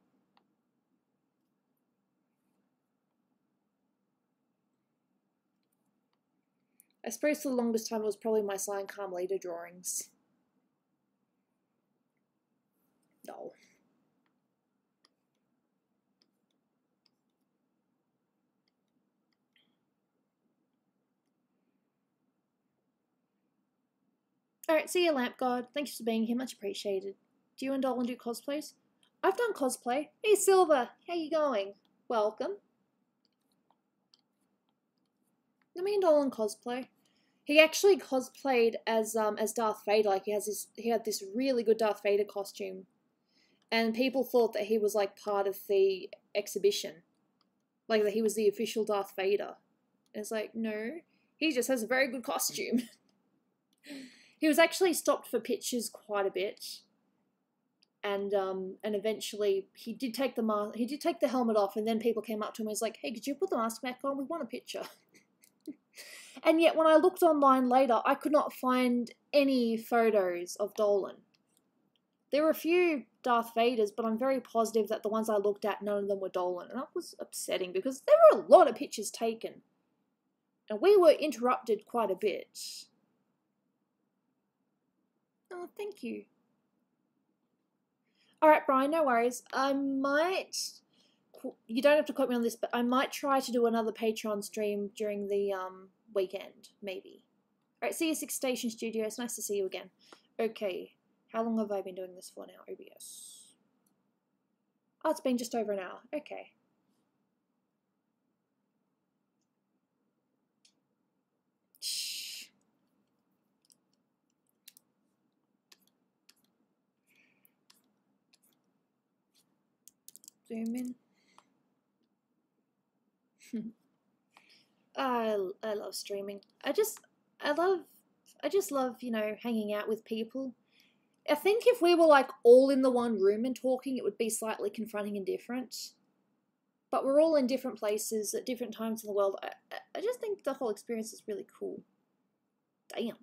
I suppose for the longest time it was probably my Cyan Carmelita drawings. No. Alright, see you, Lamp God. Thanks for being here, much appreciated. Do you and Dolan do cosplays? I've done cosplay. Hey Silver, how you going? Welcome. Me and Dolan cosplay. He actually cosplayed as Darth Vader. Like he had this really good Darth Vader costume, and people thought that he was like part of the exhibition, like that he was the official Darth Vader. And it's like, no, he just has a very good costume. He was actually stopped for pictures quite a bit, and eventually he did take the helmet off, and then people came up to him and was like, hey, could you put the mask back on? We want a picture. And yet when I looked online later, I could not find any photos of Dolan. There were a few Darth Vaders, but I'm very positive that the ones I looked at, none of them were Dolan. And that was upsetting because there were a lot of pictures taken. And we were interrupted quite a bit. Oh, thank you. Alright, Brian, no worries. I might... You don't have to quote me on this, but I might try to do another Patreon stream during the weekend, maybe. Alright, see you, Six Station Studio. It's nice to see you again. Okay, how long have I been doing this for now? OBS. Oh, it's been just over an hour. Okay. Shh. Zoom in. I love streaming. I just love, you know, hanging out with people. I think if we were like all in the one room and talking, it would be slightly confronting and different. But we're all in different places at different times in the world. I just think the whole experience is really cool. Damn.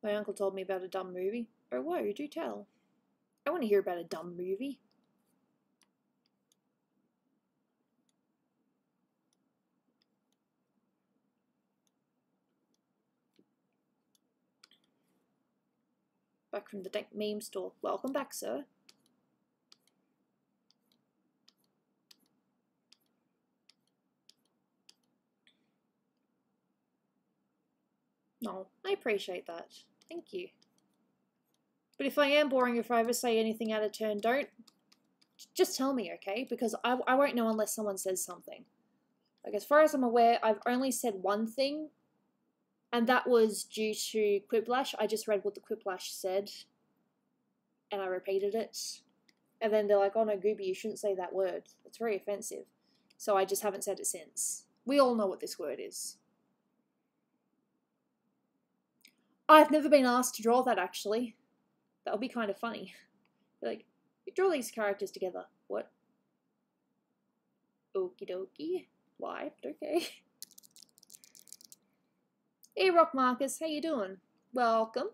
My uncle told me about a dumb movie. Oh, whoa, do tell. I want to hear about a dumb movie. Back from the dank meme store. Welcome back, sir. No, I appreciate that. Thank you. But if I am boring, if I ever say anything out of turn, don't... Just tell me, okay? Because I won't know unless someone says something. Like, as far as I'm aware, I've only said one thing, and that was due to Quiplash. I just read what the Quiplash said, and I repeated it. And then they're like, oh no, Gooby, you shouldn't say that word. It's very offensive. So I just haven't said it since. We all know what this word is. I've never been asked to draw that, actually. That would be kind of funny. Like, you draw these characters together. What? Okie dokie. Why? But okay. Hey, Rock Marcus, how you doing? Welcome.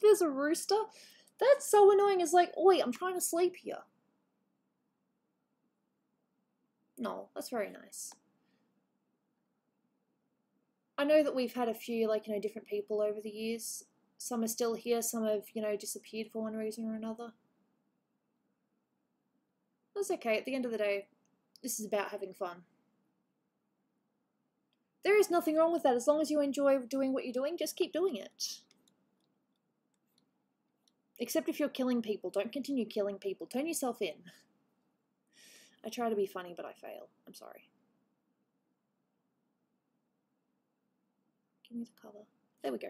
There's a rooster? That's so annoying. It's like, oi, I'm trying to sleep here. No, that's very nice. I know that we've had a few, like, you know, different people over the years. Some are still here, some have, you know, disappeared for one reason or another. That's okay. At the end of the day, this is about having fun. There is nothing wrong with that. As long as you enjoy doing what you're doing, just keep doing it. Except if you're killing people. Don't continue killing people. Turn yourself in. I try to be funny, but I fail. I'm sorry. Give me the cover. There we go.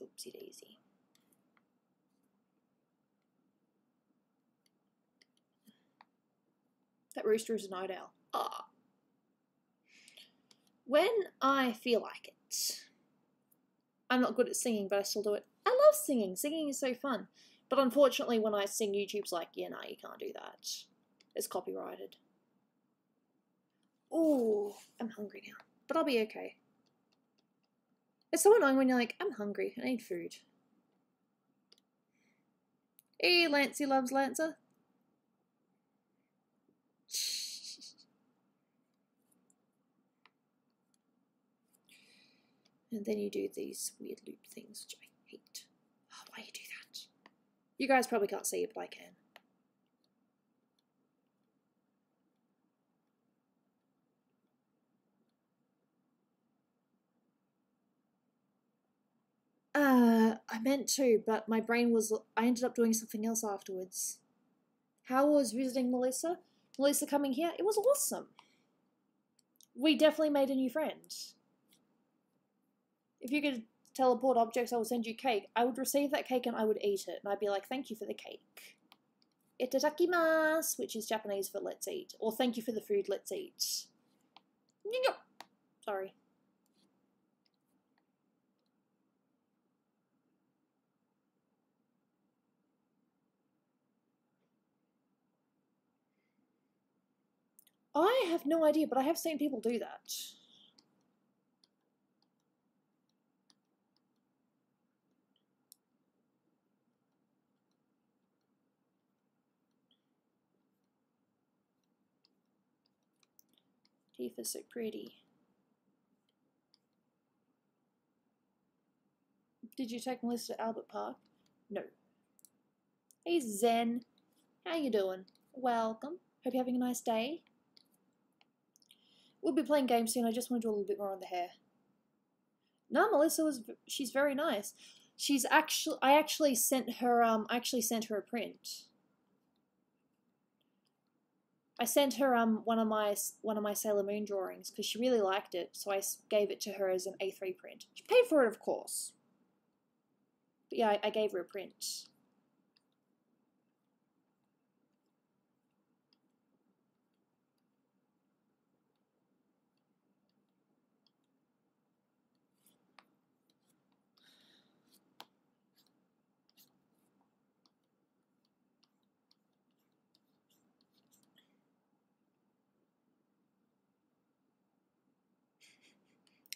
Oopsie daisy. That rooster is a night owl. Ah. When I feel like it. I'm not good at singing, but I still do it. I love singing. Singing is so fun. But unfortunately, when I sing, YouTube's like, yeah, no, you can't do that. It's copyrighted. Ooh, I'm hungry now. But I'll be okay. It's so annoying when you're like, I'm hungry. I need food. Hey, Lancy loves Lancer. And then you do these weird loop things, which I hate. Oh, why you do that? You guys probably can't see it, but I can. I meant to, but my brain was... I ended up doing something else afterwards. How was visiting Melissa? Melissa coming here? It was awesome. We definitely made a new friend. If you could teleport objects, I would send you cake. I would receive that cake and I would eat it. And I'd be like, thank you for the cake. Itadakimasu, which is Japanese for let's eat, or thank you for the food, let's eat. Sorry. I have no idea, but I have seen people do that. Tifa's so pretty. Did you take Melissa to Albert Park? No. Hey Zen, how you doing? Welcome. Hope you're having a nice day. We'll be playing games soon. I just want to do a little bit more on the hair. No, she's very nice. I actually sent her a print. I sent her one of my Sailor Moon drawings because she really liked it, so I gave it to her as an A3 print. She paid for it, of course. But yeah, I gave her a print.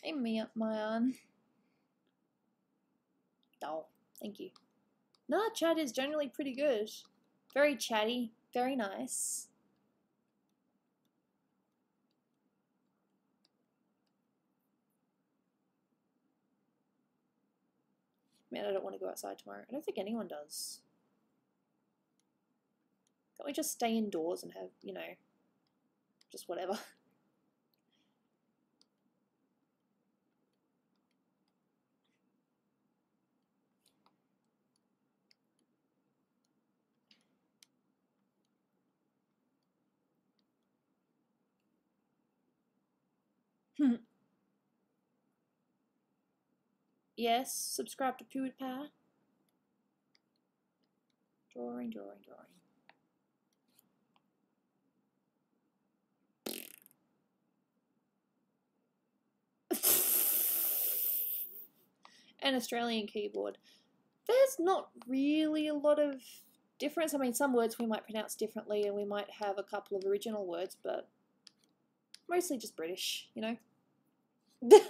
Hey, Mayan. Oh, thank you. No, chat is generally pretty good. Very chatty, very nice. Man, I don't want to go outside tomorrow. I don't think anyone does. Can't we just stay indoors and have, you know, just whatever? Yes, subscribe to PewDiePie. Drawing. An Australian keyboard. There's not really a lot of difference. I mean, some words we might pronounce differently and we might have a couple of original words, but mostly just British, you know? Don't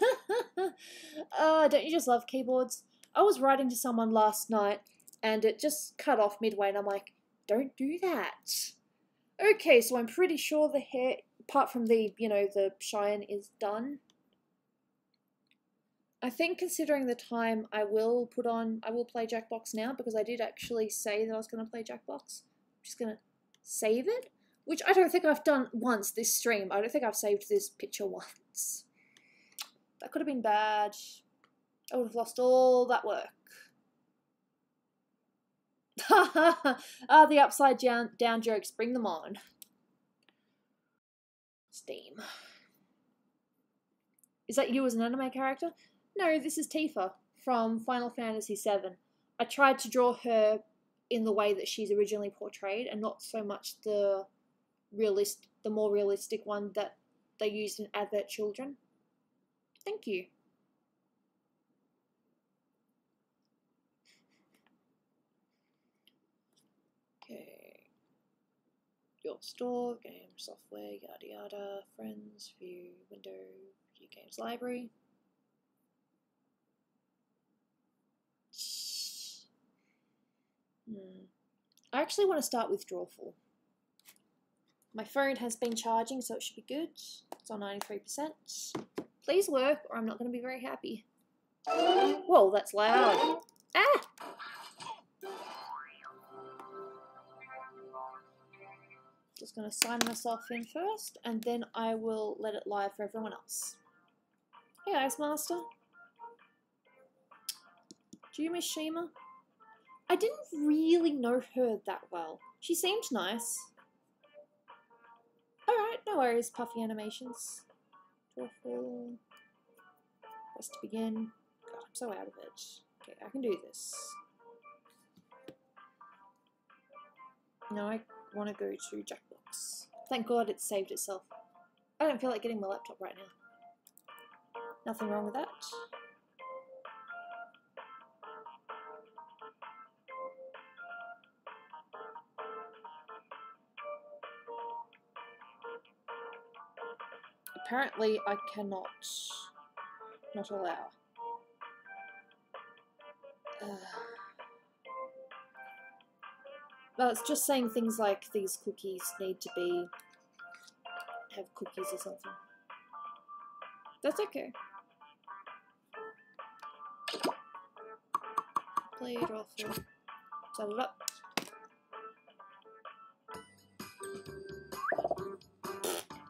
you just love keyboards? I was writing to someone last night and it just cut off midway and I'm like, don't do that. Okay, so I'm pretty sure the hair, apart from the, you know, the shine is done. I think considering the time, I will play Jackbox now because I did actually say that I was going to play Jackbox. I'm just going to save it, which I don't think I've done once this stream. I don't think I've saved this picture once. That could have been bad. I would have lost all that work. The upside down jokes, bring them on. Steam. Is that you as an anime character? No, this is Tifa from Final Fantasy VII. I tried to draw her in the way that she's originally portrayed and not so much the more realistic one that they used in Advert Children. Thank you. Okay. Your store, game, software, yada yada, friends, view, window, view games library. I actually want to start with Drawful. My phone has been charging, so it should be good. It's on 93%. Please work, or I'm not going to be very happy. Whoa, that's loud. Ah! Just going to sign myself in first, and then I will let it live for everyone else. Hey, Ice Master. Do you miss Shima? I didn't really know her that well. She seemed nice. Alright, no worries, Puffy Animations. Drawful. Press to begin. God, I'm so out of it. Okay, I can do this. No, I want to go to Jackbox. Thank God it saved itself. I don't feel like getting my laptop right now. Nothing wrong with that. Apparently I cannot not allow. Well, it's just saying things like these cookies need to be have cookies or something. That's okay. Play draw for set it up.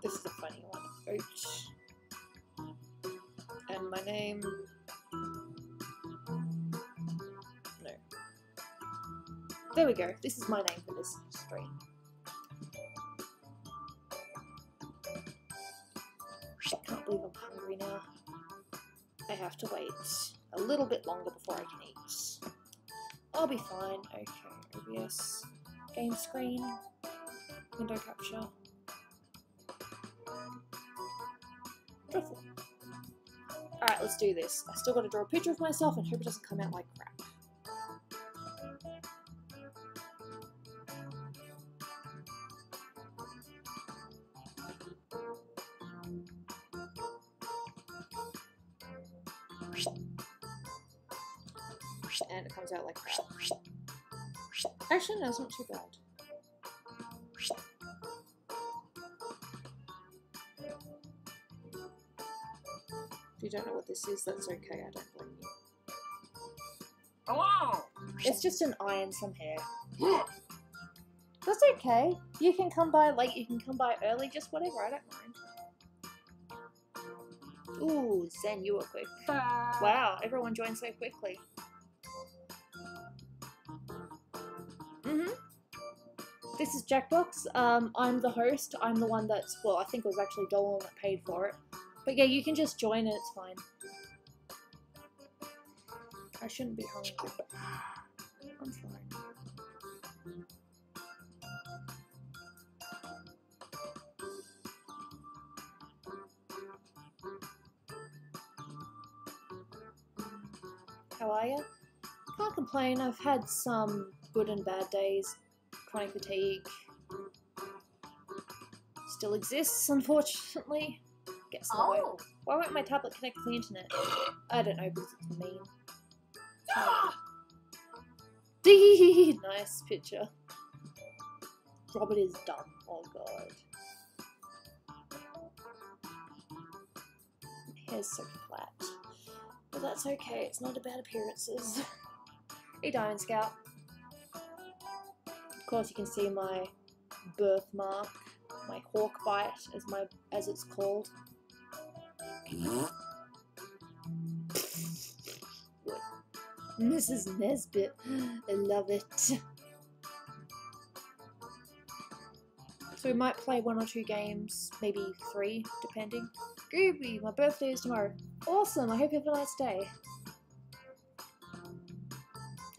This is a funny one. Ouch. And my name. No. There we go. This is my name for this stream. I can't believe I'm hungry now. I have to wait a little bit longer before I can eat. I'll be fine. Okay, OBS. Game screen. Window capture. Dreadful. Alright, let's do this. I still gotta draw a picture of myself and hope it doesn't come out like crap. And it comes out like crap. Actually, no, it's not too bad. If you don't know what this is, that's okay, I don't blame you. Hello! It's just an eye and some hair. That's okay. You can come by late, you can come by early, just whatever, I don't mind. Ooh, Zen, you were quick. Wow, everyone joined so quickly. This is Jackbox. I'm the host. I'm the one that's, well, I think it was actually Dolan that paid for it. But yeah, you can just join and it's fine. I shouldn't be hungry, but I'm fine. How are ya? Can't complain. I've had some good and bad days. Chronic fatigue still exists, unfortunately. Guess not. Why won't my tablet connect to the internet? I don't know, because it's mean. Nice picture. Robert is dumb. Oh god. My hair's so flat. But that's okay, it's not about appearances. Hey Diamond Scout. Of course you can see my birthmark, my hawk bite as it's called. Mrs. Nesbit, I love it. So we might play 1 or 2 games, maybe 3, depending. Gooby, my birthday is tomorrow. Awesome, I hope you have a nice day.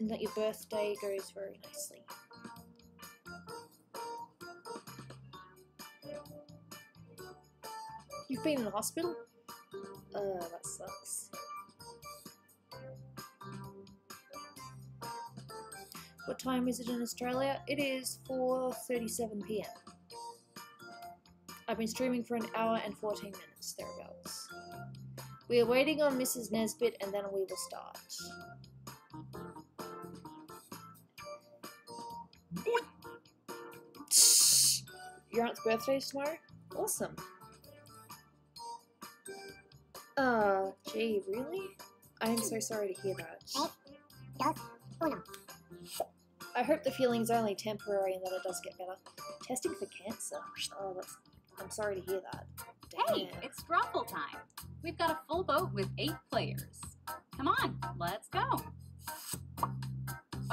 And that your birthday goes very nicely. You've been in the hospital? That sucks. What time is it in Australia? It is 4:37 PM. I've been streaming for an hour and 14 minutes, thereabouts. We are waiting on Mrs. Nesbit and then we will start. Your aunt's birthday is tomorrow? Awesome. Gee, really? I am so sorry to hear that. I hope the feeling's only temporary and that it does get better. Testing for cancer? Oh, I'm sorry to hear that. Damn. Hey, it's drawful time. We've got a full boat with 8 players. Come on, let's go.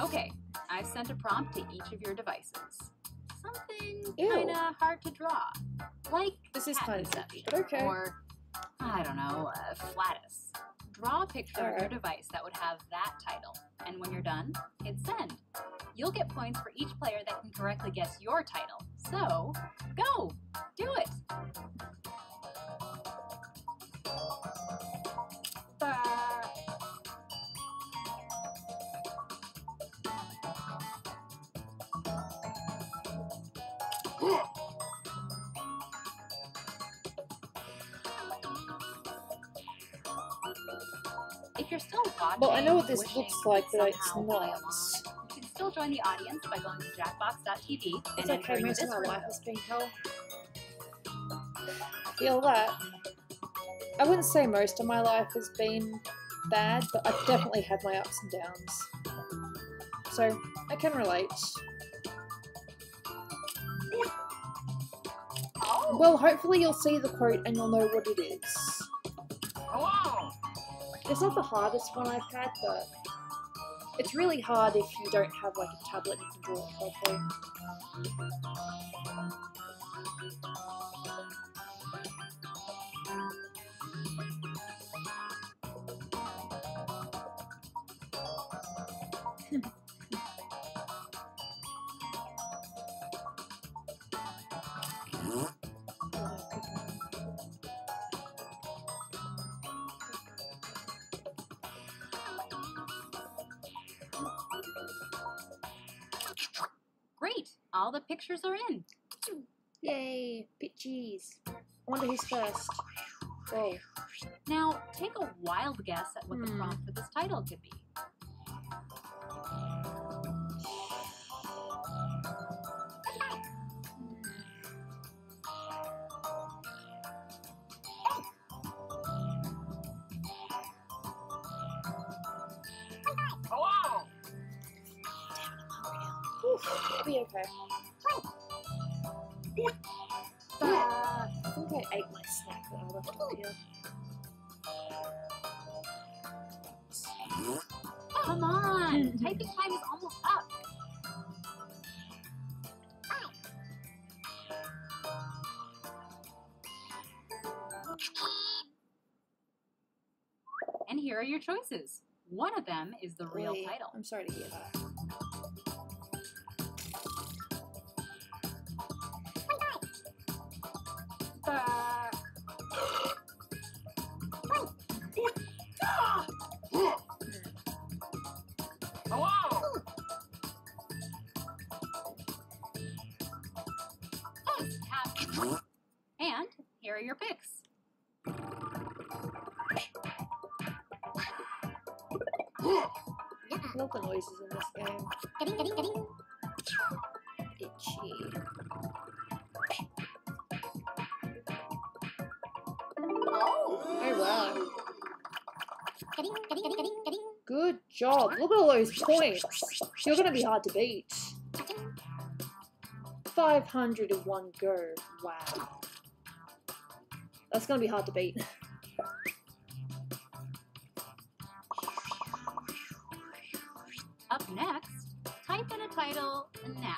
Okay, I've sent a prompt to each of your devices. Something kinda hard to draw. Like this is kind of conception, but okay. Or, I don't know, flatus. Draw a picture of your device that would have that title, and when you're done, hit send. You'll get points for each player that can correctly guess your title. So, go! Do it! If you're still watching, well, I know what this wishing looks like, but it's somehow not. play along, you can still join the audience by going to jackbox.tv and It's okay, entering most this of my room. life has been hell. I feel that. I wouldn't say most of my life has been bad, but I've definitely had my ups and downs. So, I can relate. Oh. Well, hopefully you'll see the quote and you'll know what it is. Hello. It's not the hardest one I've had, but it's really hard if you don't have like a tablet and you can draw it properly. Great! All the pictures are in. Yay! Bitchies! I wonder who's first. Whoa. Now, take a wild guess at what the prompt for this title could be. Hello! It'll be okay. I think I ate my snack that I left up here. Come on! Typing time is almost up. And here are your choices. One of them is the real Wait, title. I'm sorry to hear that. Hello! And here are your picks. I love the noises in this game. Itchy. Oh wow. Good job. Look at all those points. You're gonna be hard to beat. 500 in one go. Wow. That's gonna be hard to beat. Up next, type in a title now.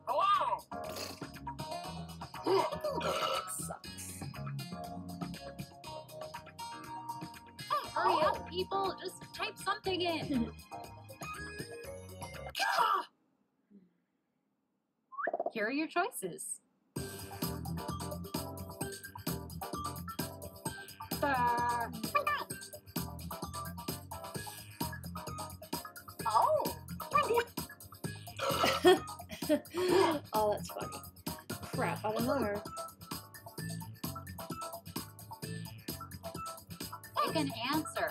Hello! Sucks. Hurry up, people! Just type something in. Here are your choices. Oh! Oh, that's funny. Crap, I don't know. Pick an answer.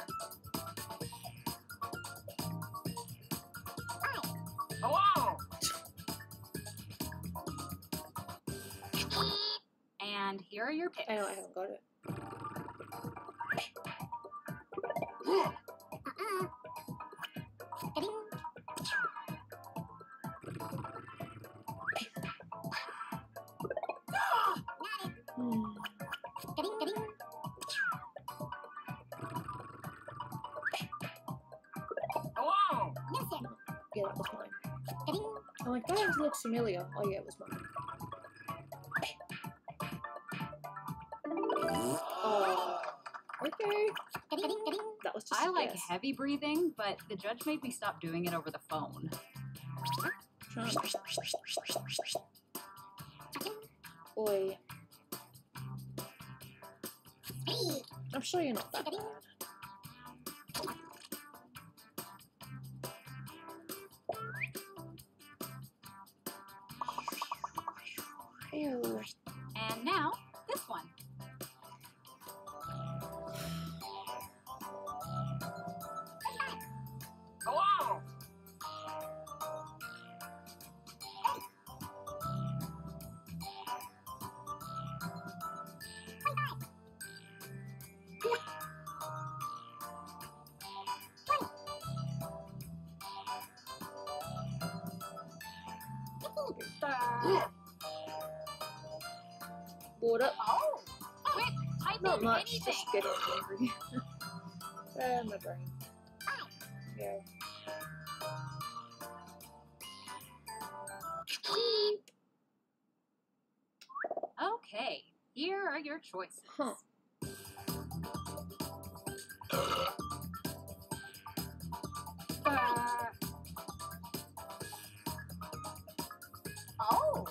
Hello! And here are your picks. I know I haven't got it. Yeah, that was mine. I'm like, that one looks familiar. Oh yeah, it was mine. Oh, okay. That was just I a like guess. heavy breathing, but the judge made me stop doing it over the phone. Boy. I'm sure you're not that bad. Ew. And now, this one. Hello! Water. Oh! Quick, type Not in much, anything. just getting hungry. My brain. Yeah. Okay, here are your choices. Huh. Oh!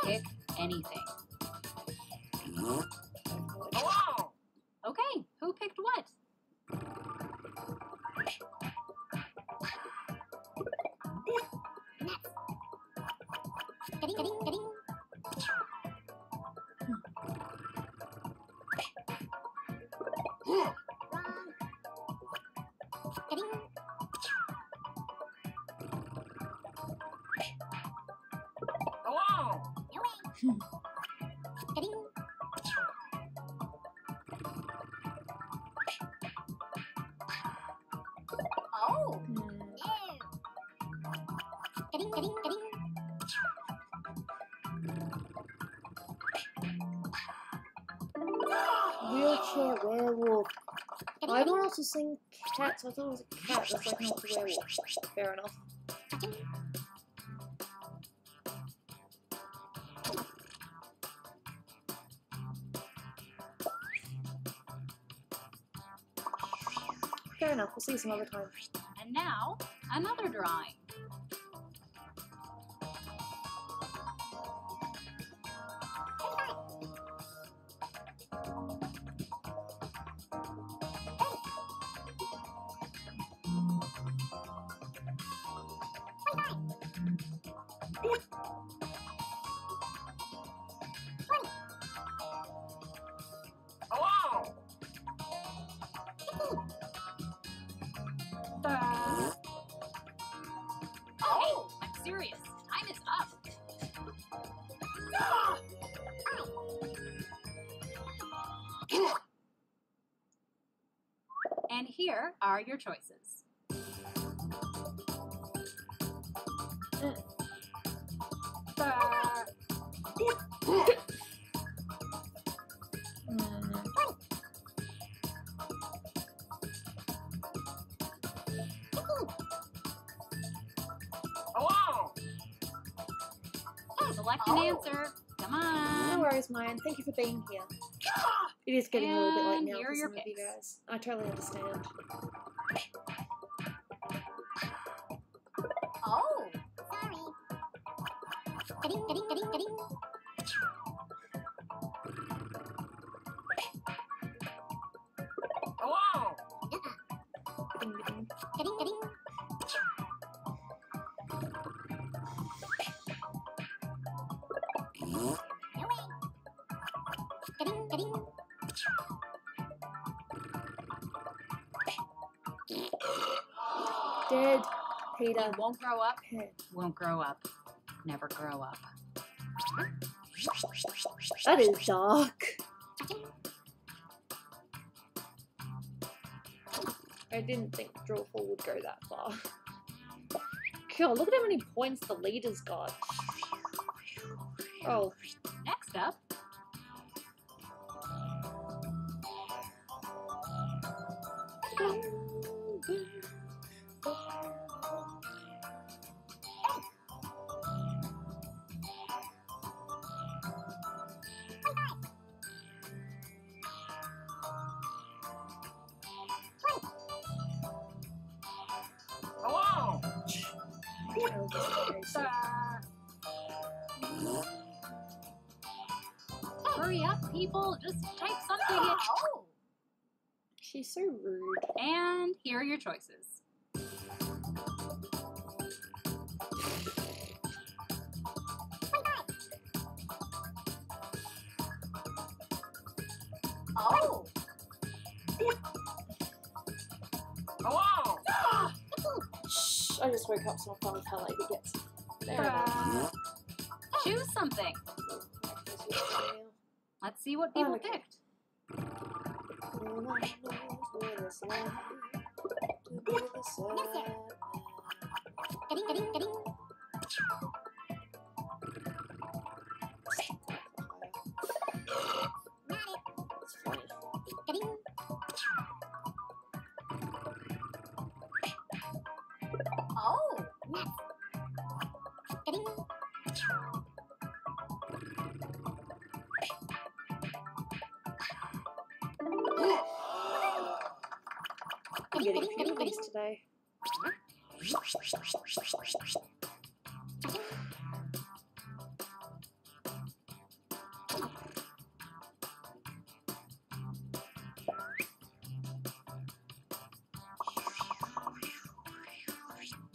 Pick anything. Hello! Okay, who picked what? Hello! Oh! Wheelchair werewolf. Everyone else was saying cat, so I thought it was a cat. That's like not a werewolf. Fair enough. Fair enough. We'll see you some other time. And now, another drawing. Hello! Oh, I'm serious. Time is up. And here are your choices. Hello! Select an answer. Come on. No worries, Mayan. Thank you for being here. It is getting a little bit late And now here for are your some of you picks. guys. I totally understand. Oh. Hello! Ding, ding. Dead. Peter. You won't grow up. Head. Won't grow up. Never grow up. That is dark. I didn't think Drawful would go that far. God, look at how many points the leader's got. Oh, Next up, Hurry up, people. Just type something in. Oh. She's so rude. And here are your choices. Oh. Hello. Shh, I just woke up, so I'll find how late it gets. There it is. Choose something. Let's see what people picked. Oh. I'm getting a few of these today.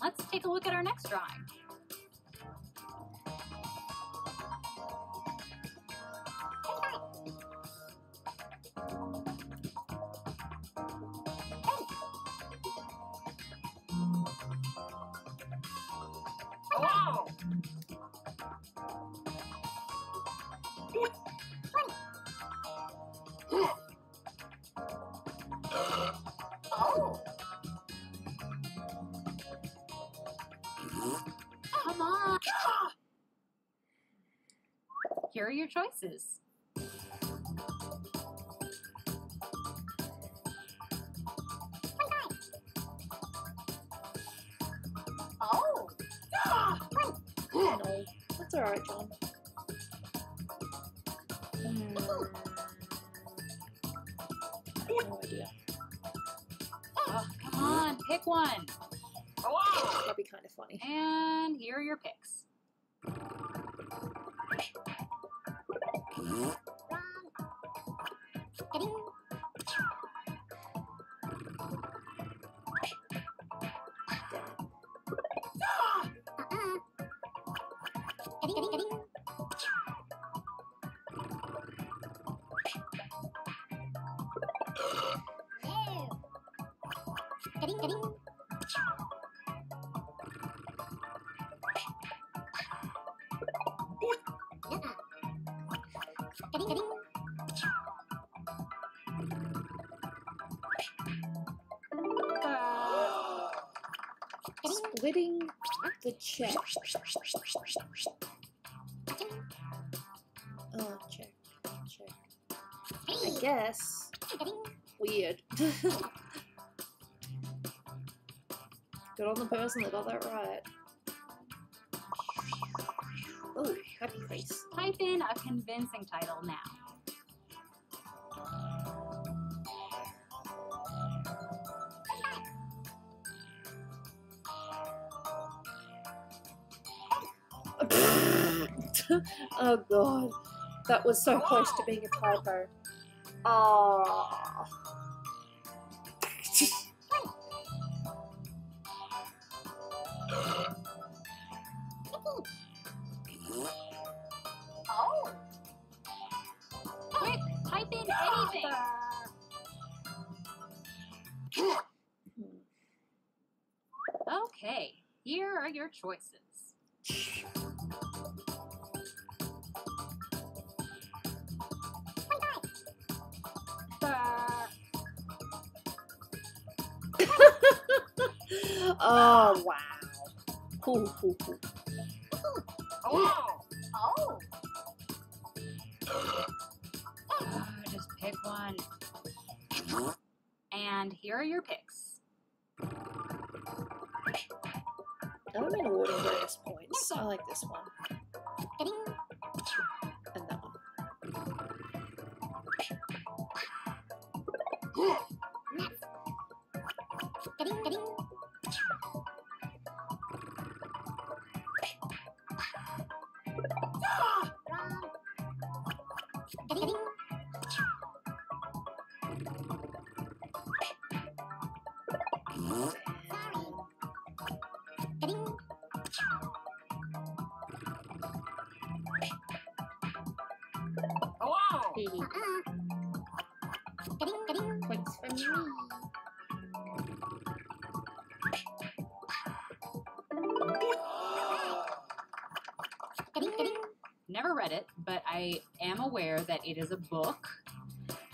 Let's take a look at our next drawing. Hello. Oh. Come on. Here are your choices. Oh. No, that's alright, John. No idea. Oh, come on, pick one. Hello. That'd be kind of funny. And here are your picks. Splitting the check. Oh, check. I guess. Weird. Good on the person that got that right. Oh, happy face. Type in a convincing title now. Oh god, that was so close to being a typo. Oh. Oh. Quick, type in anything. Okay, here are your choices. Oh wow. Cool. Hello. Oh. Just pick one. And here are your picks. I'm in awarding bonus points. I like this one. And that one. Points for me. Never read it, but I am aware that it is a book,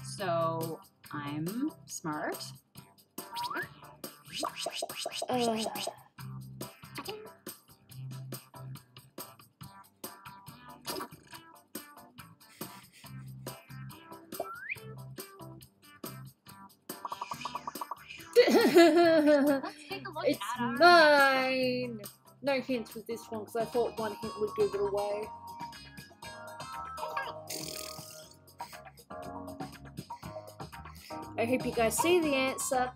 so I'm smart. Let's take a look It's at our mine! No hints with this one because I thought one hint would give it away. I hope you guys see the answer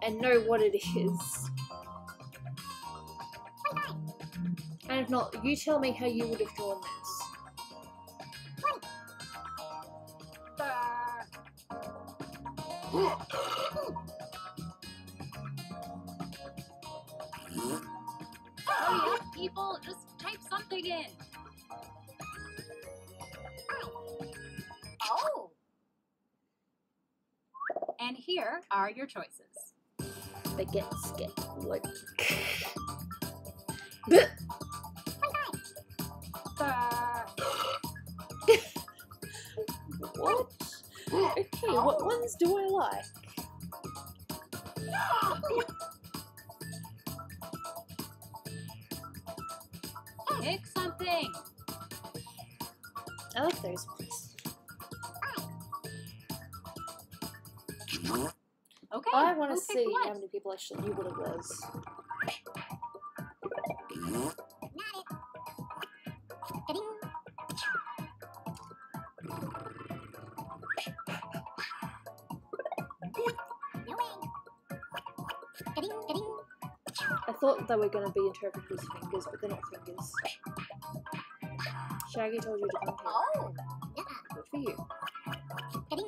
and know what it is. And if not, you tell me how you would have drawn this. Hurry up, people! Just type something in. Oh! And here are your choices. Baguettes get work. What? Okay, what ones do I like? Pick something. I like those ones. Okay. I want to who picked see what? how many people actually knew what it was. I thought they were going to be interpreted as fingers, but they're not fingers. Shaggy told you to come here. Oh! Good for you. At the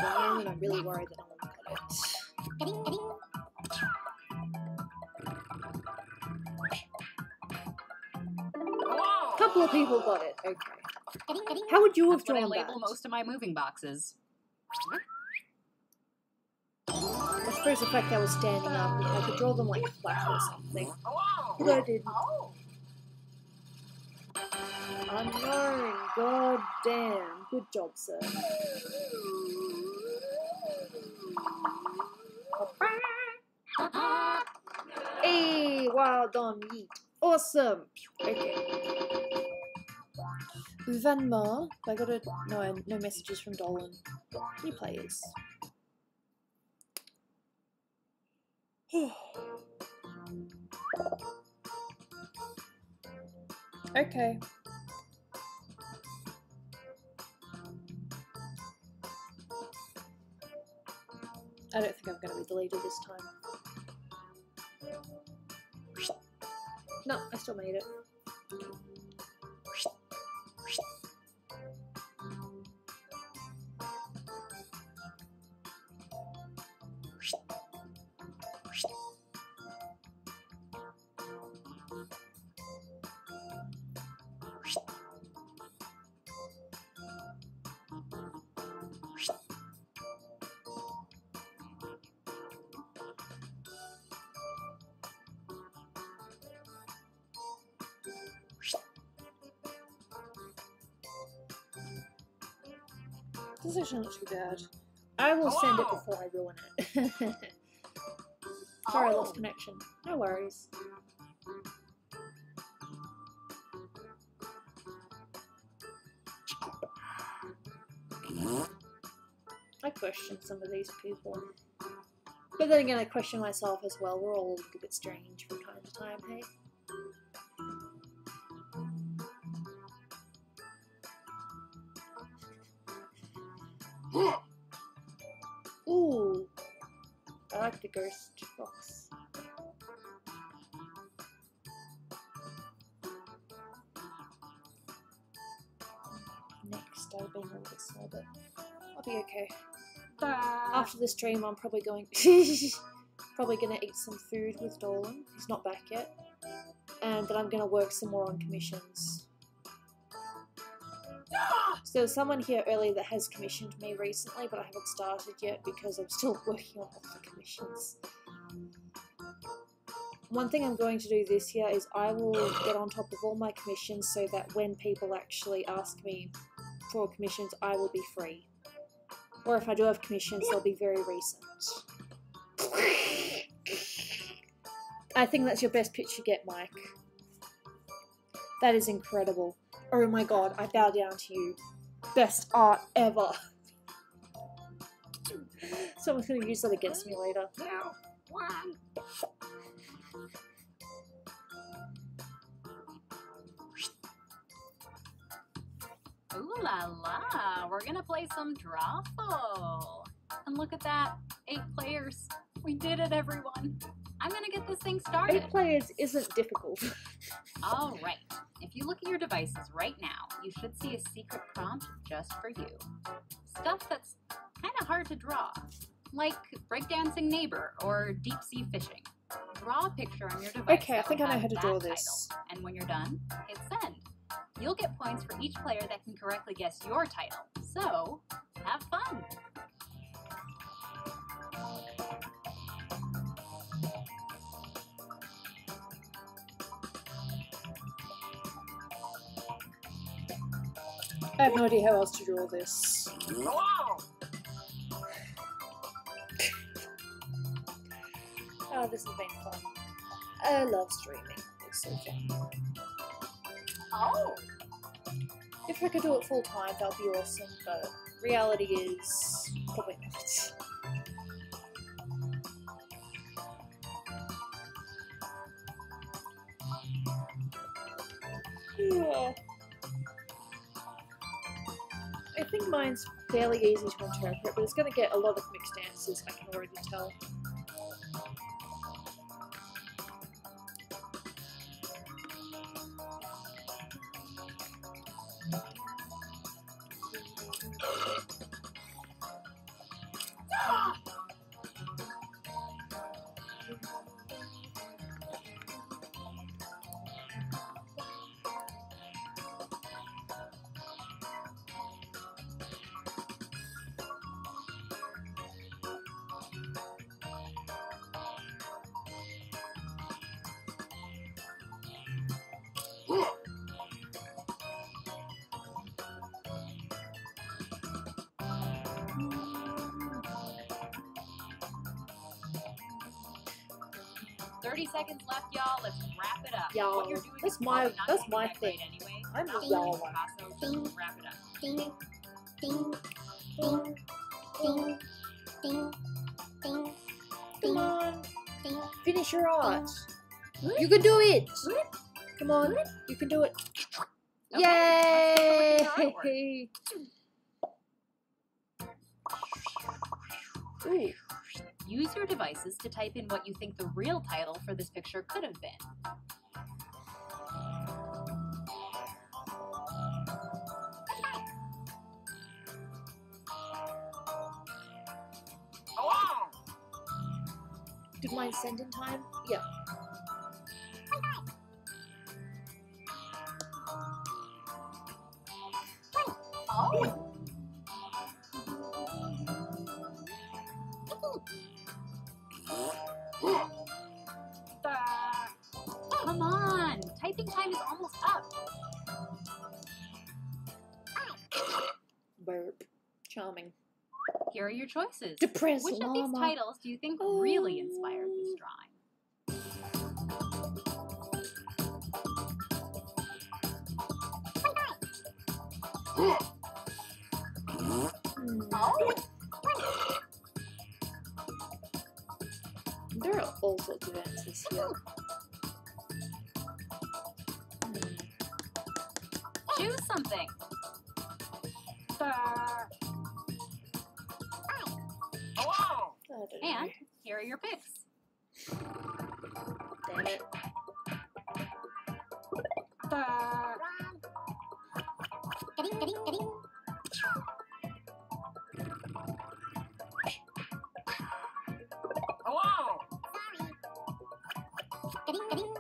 moment, I'm really worried that no one got it. Hello. A couple of people got it. Okay. How would you have That's what I drawn that? label most of my moving boxes. I suppose the fact I was standing up, I could draw them like flat or something. Hello. But I didn't. Oh! Unknown. God damn. Good job, sir. Hey, well done, yeet. Awesome. Okay. Vanma. I got a no messages from Dolan. New players. Okay. I don't think I'm going to be deleted this time. No, I still made it. This is actually not too bad. I will send it before I ruin it. Sorry, I lost connection. No worries. I question some of these people. But then again, I question myself as well. We're all a little bit strange from time to time, hey? Ooh, I like the ghost box. Next, I've been a little bit slow, but I'll be okay. After the stream, I'm probably going gonna eat some food with Dolan. He's not back yet. and then I'm going to work some more on commissions. So there was someone here earlier that has commissioned me recently, but I haven't started yet because I'm still working on all the commissions. One thing I'm going to do this year is I will get on top of all my commissions so that when people actually ask me for commissions, I will be free. Or if I do have commissions, they'll be very recent. I think that's your best pitch you get, Mike. That is incredible. Oh my god, I bow down to you. Best art ever. Someone's going to use that against me later. 2, 1. Ooh la la, we're gonna play some Drawful. And look at that, 8 players. We did it, everyone. I'm gonna get this thing started. 8 players isn't difficult. All right, if you look at your devices right now, you should see a secret prompt just for you. Stuff that's kind of hard to draw, like breakdancing neighbor or deep sea fishing. Draw a picture on your device. Okay, I think I know how to draw that this. title. And when you're done, hit send. You'll get points for each player that can correctly guess your title. So, have fun! I have no idea how else to draw this. Hello! Oh, this has been fun. I love streaming. It's so fun. Oh! If I could do it full time, that would be awesome, but reality is probably not. Yeah. I think mine's fairly easy to interpret, but it's going to get a lot of mixed answers, I can already tell. Seconds left, y'all. Let's wrap it up. Y'all, What you're doing that's is probably not that's gonna my get thing. right anyway. I'm Not a y'all really, one. Picasso, just wrap it up. Ding, ding, ding, ding, ding, ding, Come on, ding. finish your art. You can do it. Come on, you can do it. Okay, let's take a look at your Yay! Ooh. Use your devices to type in what you think the real title for this picture could have been. Hello! Did mine send in time? Yeah. Oh! Come on! Typing time is almost up. Burp. Charming. Here are your choices. Depressed Which of these llama. titles do you think really inspired this drawing? Oh! There are all sorts of answers here. Choose something. Hello! I don't know. And here are your picks. Damn it. Ding, ding, ding. Hello! Ding, ding.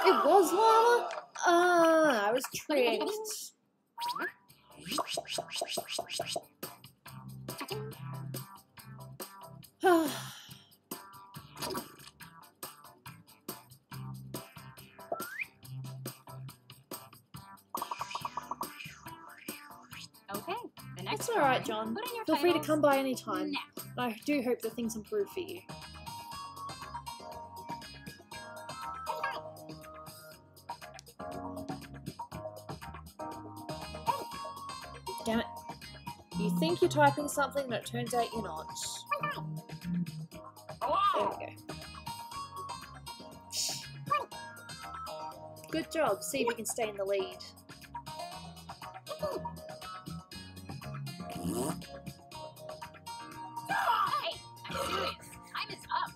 It was llama? Ah, I was tricked. Okay, the next That's alright, drawing. John. Put in your Feel free to titles come by any time. now. I do hope that things improve for you. Damn it. You think you're typing something, but it turns out you're not. There Hello. we go. Good job. See if you can stay in the lead. Hey, I'm serious. Time is up.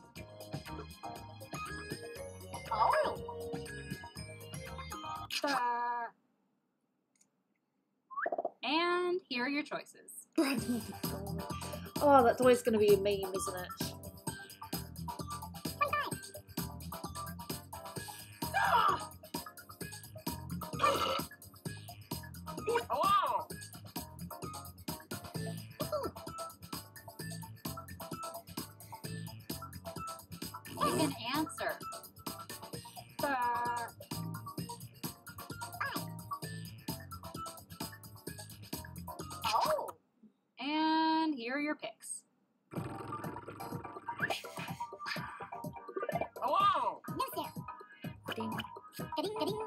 Oh. And here are your choices. Oh, that's always going to be a meme, isn't it? Hello. Pick an answer. Oh. And here are your picks. Hello. No, sir. Ding. Ka-ding, ka-ding.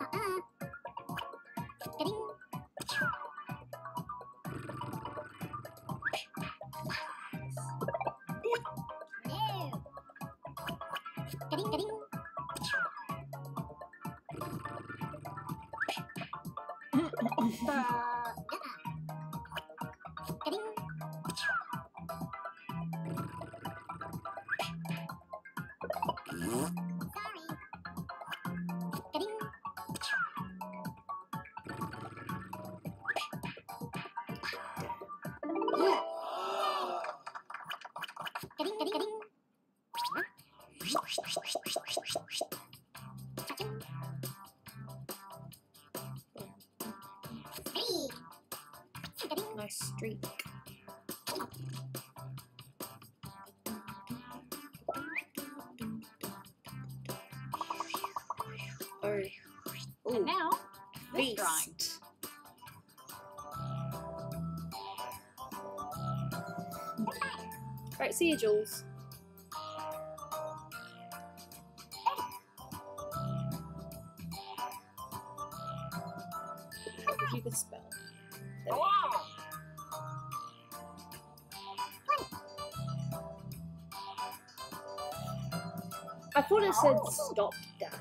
Uh-uh. Ka-ding. No. Ka-ding, ka-ding. Ka-ding. Sorry. Ka-ding. Ka-ding, ka-ding, ka-ding. Cha-ching. Hey. Ka-ding. Nice streak. Oh. And Ooh. now, this drawing. Beast. Right, see you, Jules. If you could spell. There we go. Hello. I thought it said stop, Dad.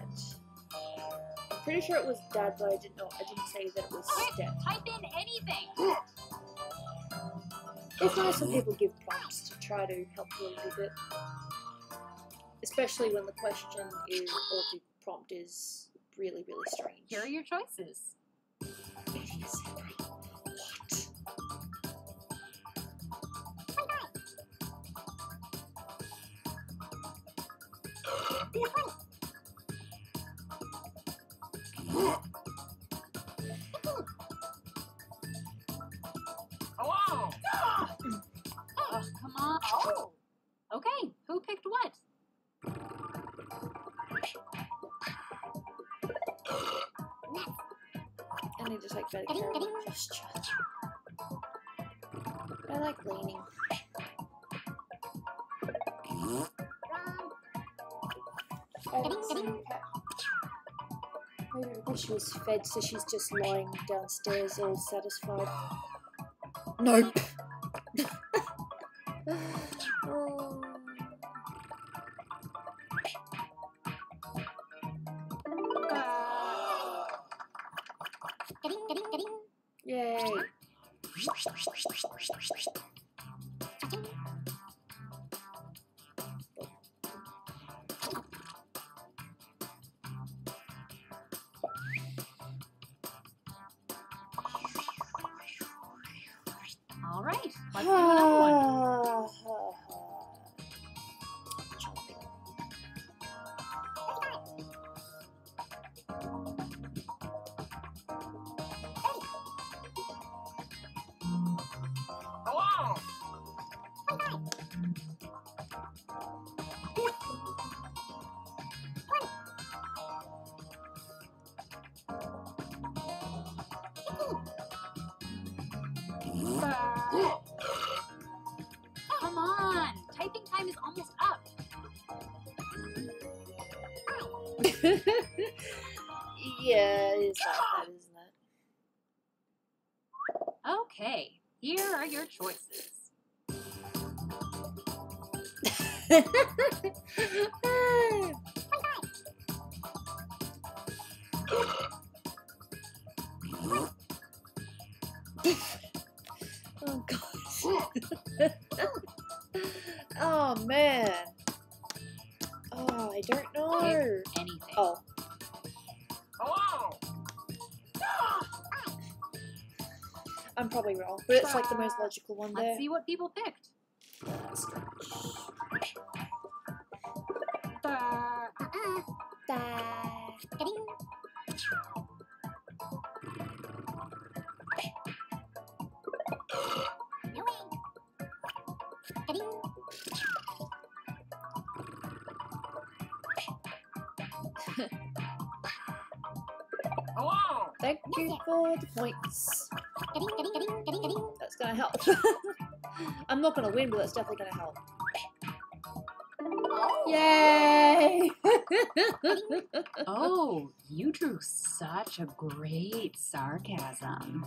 I'm pretty sure it was Dad, but I didn't know. I didn't say that it was Quick, step. type in anything. It's nice when people give prompts to try to help you a little bit. Especially when the question is, or the prompt is really, really strange. Here are your choices. It is. What? Hello. Oh, come on. Oh. Okay, who picked what? I need to take better care of my posture. I like leaning. Wrong. Maybe because she was fed, so she's just lying downstairs all satisfied. Nope. Oh. Ka-ding, ka-ding, ka-ding. Yay. Cha-ching. All right, let's do another one. Yeah, it is like that, isn't it? Okay, here are your choices. Oh gosh. Oh man. Oh, I don't know. Pick anything. Oh. Hello. I'm probably wrong, but it's like the most logical one there. Let's see what people picked. Getting. No way. Getting. Hello. Thank you for the points. Getting. That's gonna help. I'm not gonna win, but that's definitely gonna help. Oh. Yay! Oh, you drew such a great sarcasm.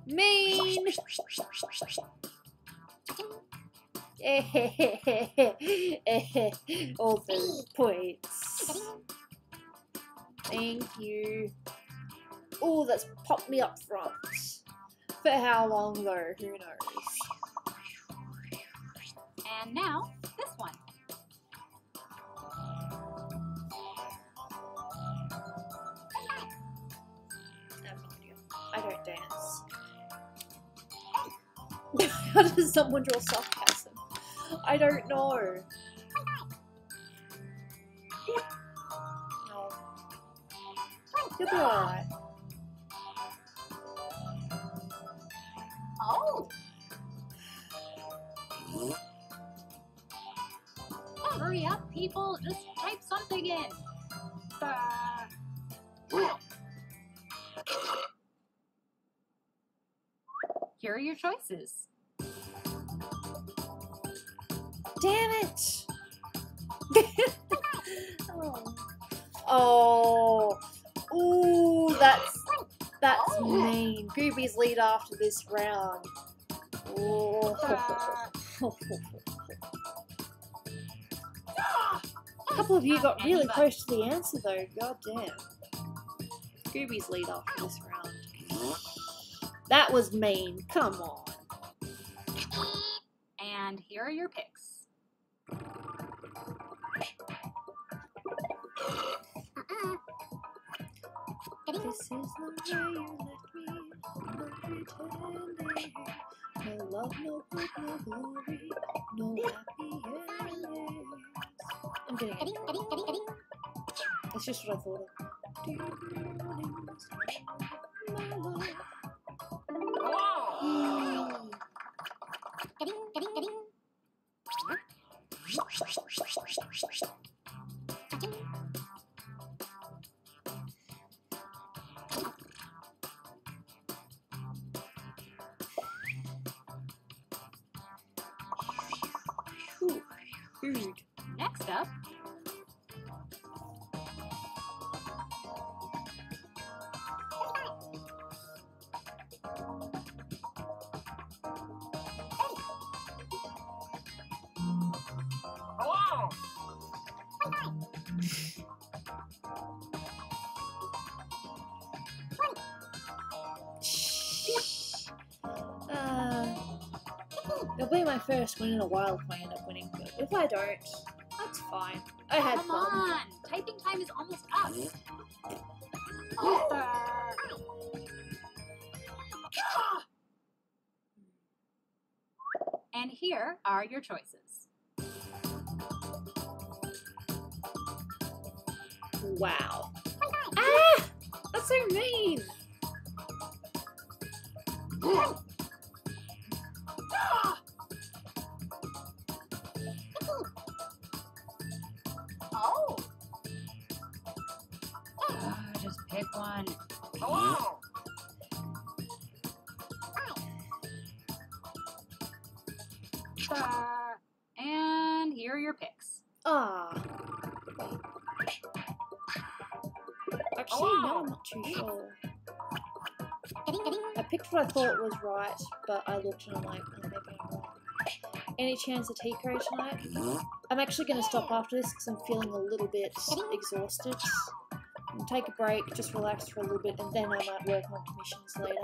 Mean! All 30 points. Thank you. Oh, that's popped me up front. For how long though? Who knows? And now, this one. I have no idea. I don't dance. How does someone draw sarcasm? I don't know. No. You'll be alright. Oh. Hurry up, people. Just type something in. Here are your choices. Damn it! Oh. Oh. Ooh, that's mean. Gooby's lead after this round. Oh. A couple of you got really close to the answer though. God damn. Gooby's lead after this round. That was mean. Come on. And here are your picks. This is the way you let me, no pretending. No love, no hope, no glory, no happy endings. I'm getting it. That's just what I thought of. Do you mornings, my love? Hello. Ooh, rude. Next up, Hello. It'll be my first win in a while if I end up winning, but if I don't, that's fine. I had come fun. on. Typing time is almost up. And here are your choices. Wow. Ah! That's so mean! Oh. Just pick one. Hello. And here are your picks. Ah. Actually, no, I'm not too sure. I picked what I thought was right, but I looked and I'm like, oh, maybe I'm wrong. Any chance of Tico tonight? I'm actually going to stop after this because I'm feeling a little bit exhausted. I'll take a break, just relax for a little bit, and then I might work on commissions later.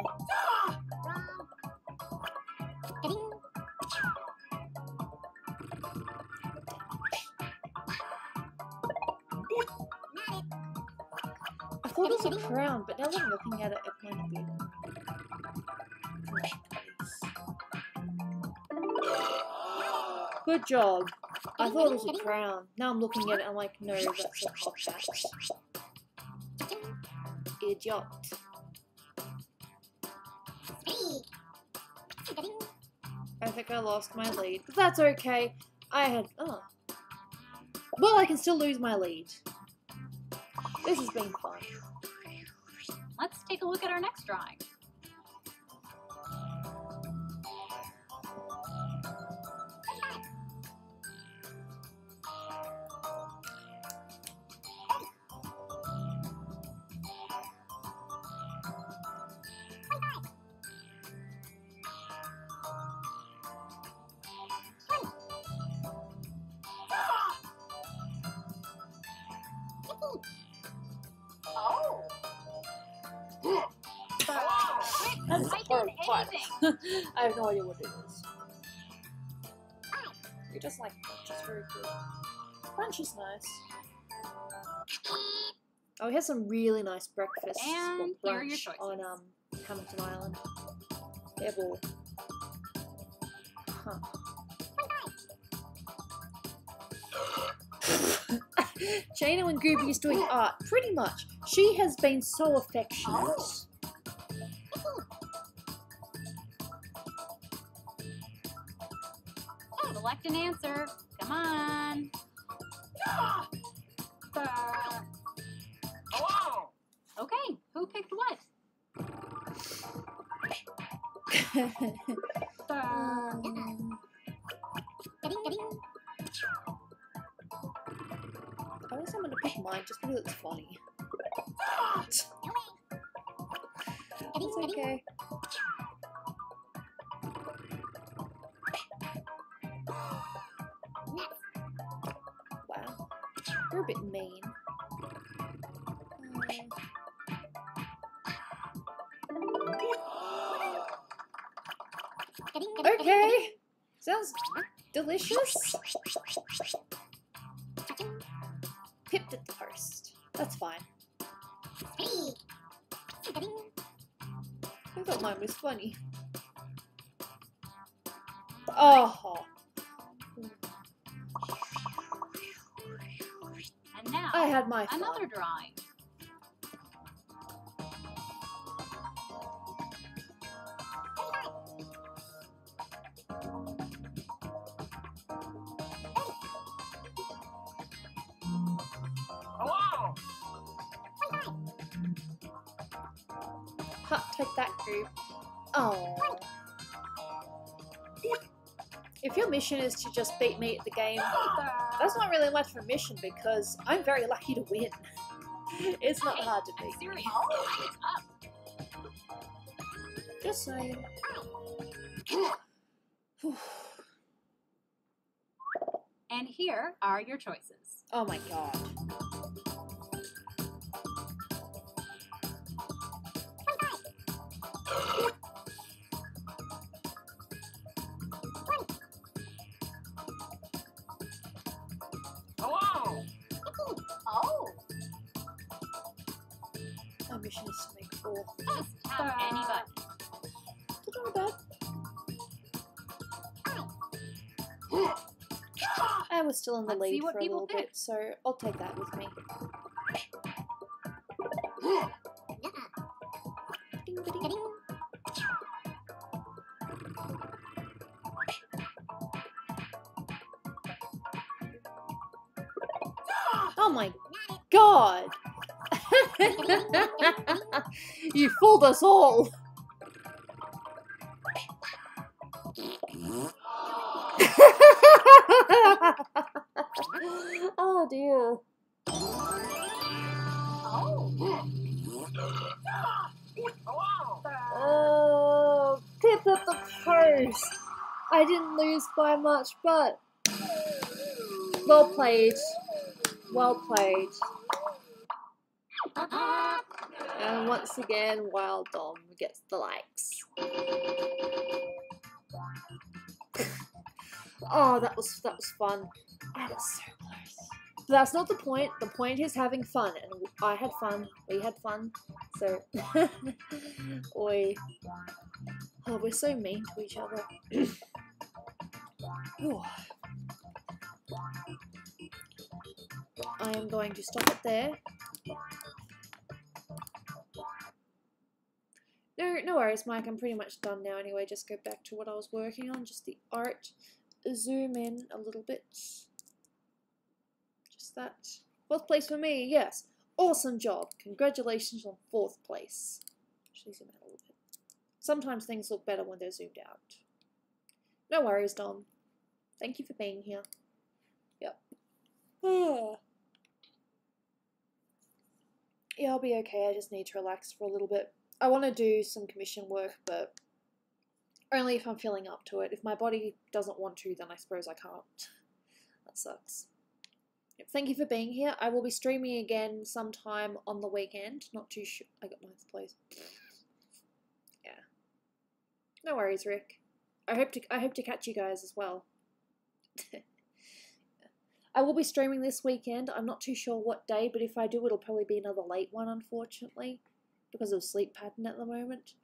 I thought it was a crown, but now that I'm looking at it, it might be a crown. Good job. I thought it was a crown. Now I'm looking at it, I'm like, no, that's a top hat. Idiot. I think I lost my lead, but that's okay. Oh. Well, I can still lose my lead. This has been fun. Let's take a look at our next drawing. That is a I horrible did fight. anything. I have no idea what it is. You just like punch is very good. Punch is nice. Oh, we have some really nice breakfast And or here are your brunch choices. on Hamilton Island. Airball. Huh. Jana and Gooby is doing art, pretty much. She has been so affectionate. Select an answer. Come on. Hello. Okay, who picked what? I guess I'm gonna pick mine just because it's funny. It's okay. Wow, you're a bit mean. Okay, sounds delicious. Pipped it first. That's fine. I thought mine was funny. Oh. And now, I had my fun. another drawing. Hello. Ha, take that, group. Oh. If your mission is to just beat me at the game, that's not really much of a mission because I'm very lucky to win. It's not hard to I'm beat. serious. It's up. Just saying. And here are your choices. Oh my god. Hello. Oh. My mission is to make 4. Just tap any button. It's not bad. I was still in the Let's lead see what for a people little pick. bit, so I'll take that with me. Ding, ding, ding. Oh my god! You fooled us all! Oh dear. Oh. lose. I didn't lose by much, but well played. Well played. And once again, Wild Dom gets the likes. Oh, that was fun. I was so close. But that's not the point. The point is having fun, and I had fun. We had fun. So, oi. Oh, we're so mean to each other. I am going to stop it there. No worries, Mike. I'm pretty much done now anyway. Just go back to what I was working on. Just the art. Zoom in a little bit. Just that. 4th place for me, yes. Awesome job. Congratulations on 4th place. Actually, zoom out a little bit. Sometimes things look better when they're zoomed out. No worries, Dom. Thank you for being here. Yep. Yeah, I'll be okay. I just need to relax for a little bit. I want to do some commission work, but only if I'm feeling up to it. If my body doesn't want to, then I suppose I can't. That sucks. Yep, thank you for being here. I will be streaming again sometime on the weekend. Not too sure. I got 9th place. Yeah. No worries, Rick. I hope to catch you guys as well. I will be streaming this weekend. I'm not too sure what day, but if I do, it'll probably be another late one, unfortunately, because of sleep pattern at the moment.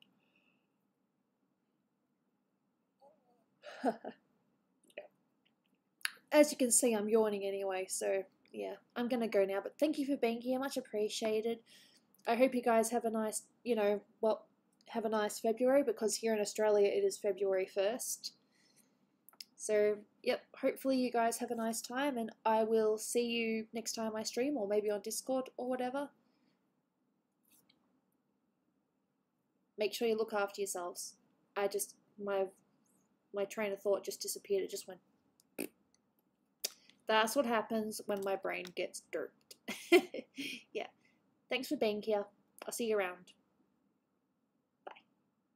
As you can see, I'm yawning anyway, so yeah, I'm gonna go now, but thank you for being here, much appreciated. I hope you guys have a nice, have a nice February, because here in Australia it is February 1st. So, yep, hopefully you guys have a nice time, and I will see you next time I stream, or maybe on Discord or whatever. Make sure you look after yourselves. My train of thought just disappeared. It just went. That's what happens when my brain gets derped. Yeah. Thanks for being here. I'll see you around.